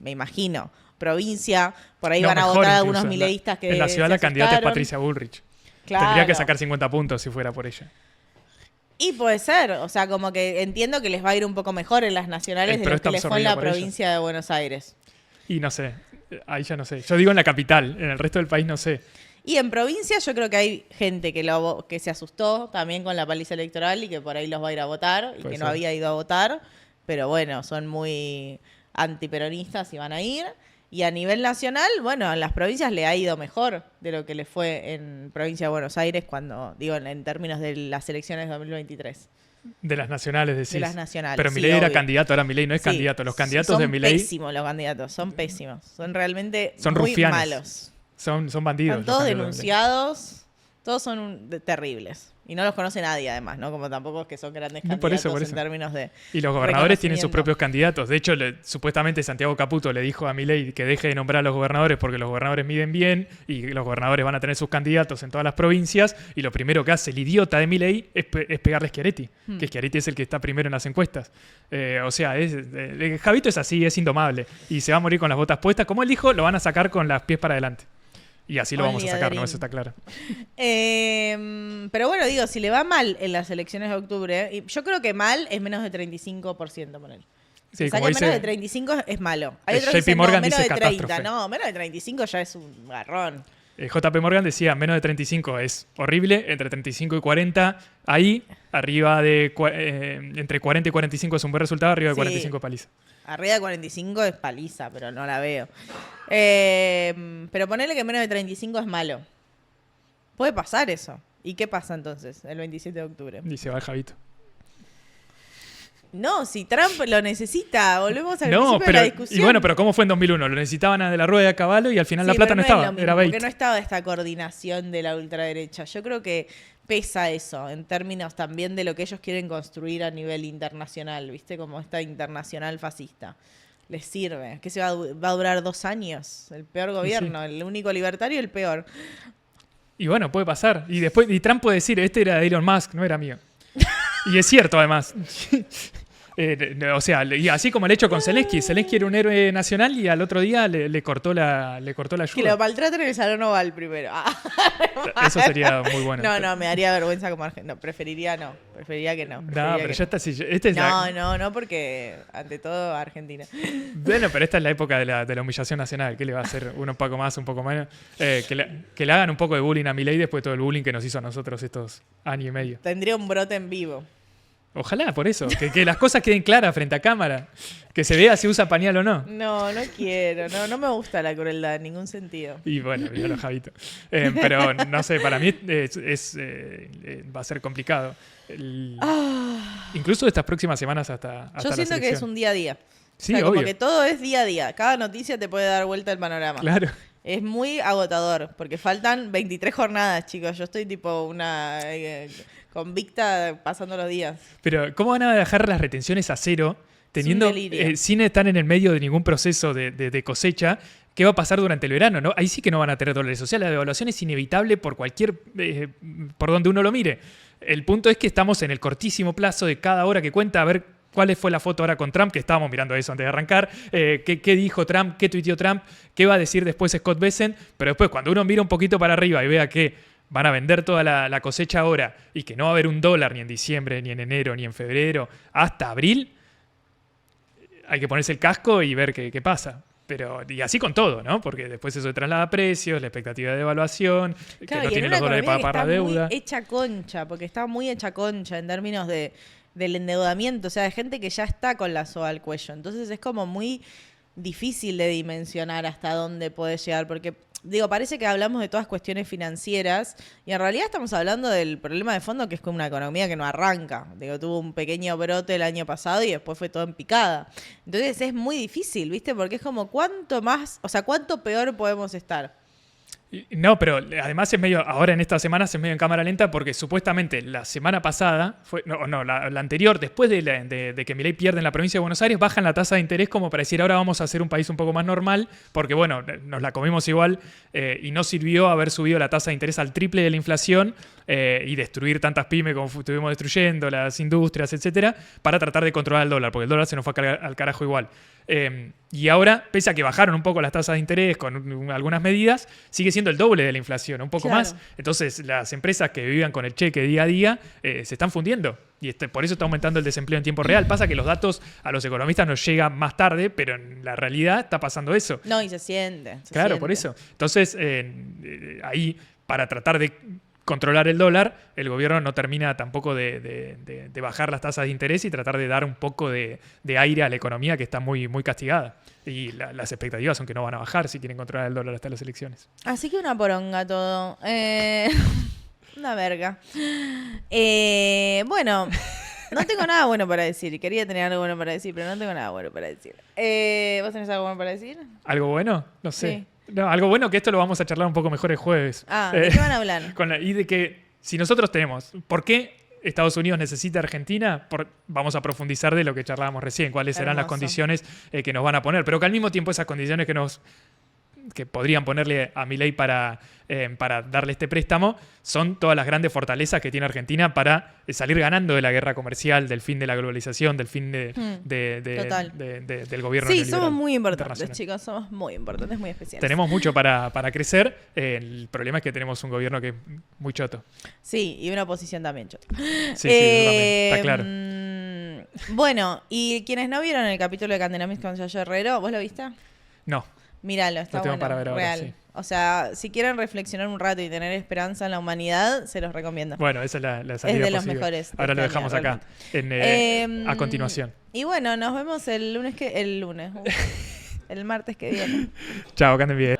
me imagino. Provincia, por ahí No, van a mejor votar incluso. algunos mileístas que En la ciudad se la candidata es asustaron. Patricia Bullrich. Claro. Tendría que sacar 50 puntos si fuera por ella. Y puede ser, o sea, como que entiendo que les va a ir un poco mejor en las nacionales de Pero lo está que les fue en la absorbida por ella. provincia de Buenos Aires. Y no sé, ahí ya no sé. Yo digo en la capital, en el resto del país no sé. Y en provincia yo creo que hay gente que se asustó también con la paliza electoral y que por ahí los va a ir a votar y Puede que no ser. había ido a votar, pero bueno, son muy antiperonistas y van a ir. Y a nivel nacional, bueno, en las provincias le ha ido mejor de lo que le fue en provincia de Buenos Aires cuando, digo, en términos de las elecciones de 2023. De las nacionales decís. De las nacionales, Pero sí, Milei era obvio. candidato, ahora Milei no es Sí, candidato. Los candidatos son de Milei pésimos los candidatos, son pésimos. Son realmente Son muy rufianes. malos. son bandidos. Están los todos candidatos de Milei. denunciados, todos son terribles. Y no los conoce nadie, además, ¿no? Como tampoco es que son grandes No, candidatos por eso. en términos de... Y los gobernadores tienen sus reconocimiento. propios candidatos. De hecho, supuestamente Santiago Caputo le dijo a Milei que deje de nombrar a los gobernadores porque los gobernadores miden bien y los gobernadores van a tener sus candidatos en todas las provincias. Y lo primero que hace el idiota de Milei es pegarle a Schiaretti, que Schiaretti es el que está primero en las encuestas. O sea, Javito es así, es indomable. Y se va a morir con las botas puestas. Como él dijo, lo van a sacar con las pies para adelante. Y así lo vamos a sacar, ¿no? Eso está claro. Pero bueno, digo, si le va mal en las elecciones de octubre, y yo creo que mal es menos de 35%, poner. Sí, Si como saque dice- menos de 35 es malo. Hay otros que JP dicen, Morgan no, menos dice de 30. catástrofe. No, menos de 35 ya es un garrón. JP Morgan decía menos de 35 es horrible, entre 35 y 40 ahí, arriba de entre 40 y 45 es un buen resultado, arriba de 45 es paliza. Arriba de 45 es paliza, pero no la veo. Pero ponele que menos de 35 es malo. Puede pasar eso. ¿Y qué pasa entonces el 27 de octubre? Y se va el Javito. No, si Trump lo necesita, volvemos al principio de la discusión. Y bueno, pero ¿cómo fue en 2001? Lo necesitaban de la rueda de caballo y al final la plata no estaba, era bait. Porque no estaba esta coordinación de la ultraderecha. Yo creo que pesa eso en términos también de lo que ellos quieren construir a nivel internacional, ¿viste? Como esta internacional fascista. Les sirve. ¿Qué se va a durar 2 años? El peor gobierno, sí. El único libertario y el peor. Y bueno, puede pasar. Y después Trump puede decir, este era de Elon Musk, no era mío. Y es cierto, además. O sea, y así como el hecho con Zelensky. Zelensky era un héroe nacional y al otro día le cortó la ayuda. Que lo maltraten en el Salón Oval primero. Eso sería muy bueno. No, me daría vergüenza como argentino. Preferiría que no. No, pero ya está. No, porque ante todo Argentina. Bueno, pero esta es la época de la humillación nacional. ¿Qué le va a hacer uno un poco más, un poco menos? Que le hagan un poco de bullying a Milei después de todo el bullying que nos hizo a nosotros estos años y medio. Tendría un brote en vivo. Ojalá, por eso. Que las cosas queden claras frente a cámara. Que se vea si usa pañal o no. No quiero. No me gusta la crueldad en ningún sentido. Y bueno, ya lo Javito. Pero no sé, para mí va a ser complicado. Incluso estas próximas semanas hasta yo siento que es un día a día. Sí, o sea, obvio. Como que todo es día a día. Cada noticia te puede dar vuelta el panorama. Claro. Es muy agotador, porque faltan 23 jornadas, chicos. Yo estoy tipo una convicta pasando los días. Pero ¿cómo van a dejar las retenciones a cero teniendo sin estar en el medio de ningún proceso de cosecha? ¿Qué va a pasar durante el verano? ¿No? Ahí sí que no van a tener dólares. O sea, la devaluación es inevitable por por donde uno lo mire. El punto es que estamos en el cortísimo plazo de cada hora que cuenta, a ver cuál fue la foto ahora con Trump, que estábamos mirando eso antes de arrancar, qué dijo Trump, qué tuiteó Trump, qué va a decir después Scott Bessent, pero después cuando uno mira un poquito para arriba y vea que van a vender toda la cosecha ahora y que no va a haber $1 ni en diciembre, ni en enero, ni en febrero, hasta abril, hay que ponerse el casco y ver qué pasa. Y así con todo, ¿no? Porque después eso traslada a precios, la expectativa de devaluación, claro, que no tienen los dólares para pagar la deuda. Muy hecha concha, porque está muy hecha concha en términos del endeudamiento, o sea, de gente que ya está con la soga al cuello. Entonces es como muy difícil de dimensionar hasta dónde puede llegar, porque parece que hablamos de todas cuestiones financieras y en realidad estamos hablando del problema de fondo, que es con una economía que no arranca. Tuvo un pequeño brote el año pasado y después fue todo en picada. Entonces es muy difícil, ¿viste? Porque es como cuánto peor podemos estar. No, pero además ahora en estas semanas es medio en cámara lenta porque supuestamente la semana pasada, la anterior, después de que Milei pierde en la provincia de Buenos Aires, bajan la tasa de interés como para decir ahora vamos a hacer un país un poco más normal, porque bueno, nos la comimos igual y no sirvió haber subido la tasa de interés al triple de la inflación y destruir tantas pymes como estuvimos destruyendo, las industrias, etcétera, para tratar de controlar el dólar, porque el dólar se nos fue al carajo igual. Y ahora, pese a que bajaron un poco las tasas de interés con algunas medidas, sigue siendo el doble de la inflación, un poco más. Entonces, las empresas que vivían con el cheque día a día se están fundiendo. Y por eso está aumentando el desempleo en tiempo real. Pasa que los datos a los economistas nos llegan más tarde, pero en la realidad está pasando eso. No, y se siente. Claro, por eso. Entonces, ahí, para tratar de controlar el dólar, el gobierno no termina tampoco de bajar las tasas de interés y tratar de dar un poco de aire a la economía que está muy, muy castigada. Y las expectativas son que no van a bajar si quieren controlar el dólar hasta las elecciones. Así que una poronga todo. Una verga. Bueno, no tengo nada bueno para decir. Quería tener algo bueno para decir, pero no tengo nada bueno para decir. ¿Vos tenés algo bueno para decir? ¿Algo bueno? No sé. Sí. No, algo bueno que esto lo vamos a charlar un poco mejor el jueves. ¿De qué van a hablar? Y de que si nosotros tenemos, ¿por qué Estados Unidos necesita a Argentina? Vamos a profundizar de lo que charlábamos recién, cuáles serán las condiciones que nos van a poner, pero que al mismo tiempo esas condiciones que podrían ponerle a Milei para darle este préstamo son todas las grandes fortalezas que tiene Argentina para salir ganando de la guerra comercial, del fin de la globalización, del fin del gobierno. Sí, somos muy importantes, chicos, somos muy importantes, muy especiales. Tenemos mucho para crecer, el problema es que tenemos un gobierno que es muy choto. Sí, y una oposición también chota. Sí, eso también, está claro. Bueno, y quienes no vieron el capítulo de Candelamis con Yayo Herrero, ¿vos lo viste? No. Míralo, está Lo tengo bueno, para ver ahora, real. sí. O sea, si quieren reflexionar un rato y tener esperanza en la humanidad, se los recomiendo. Bueno, esa es la Es salida de los posible. mejores de Ahora lo este dejamos año, acá, a continuación. Y bueno, nos vemos el lunes, el martes que viene. Chao, que anden bien.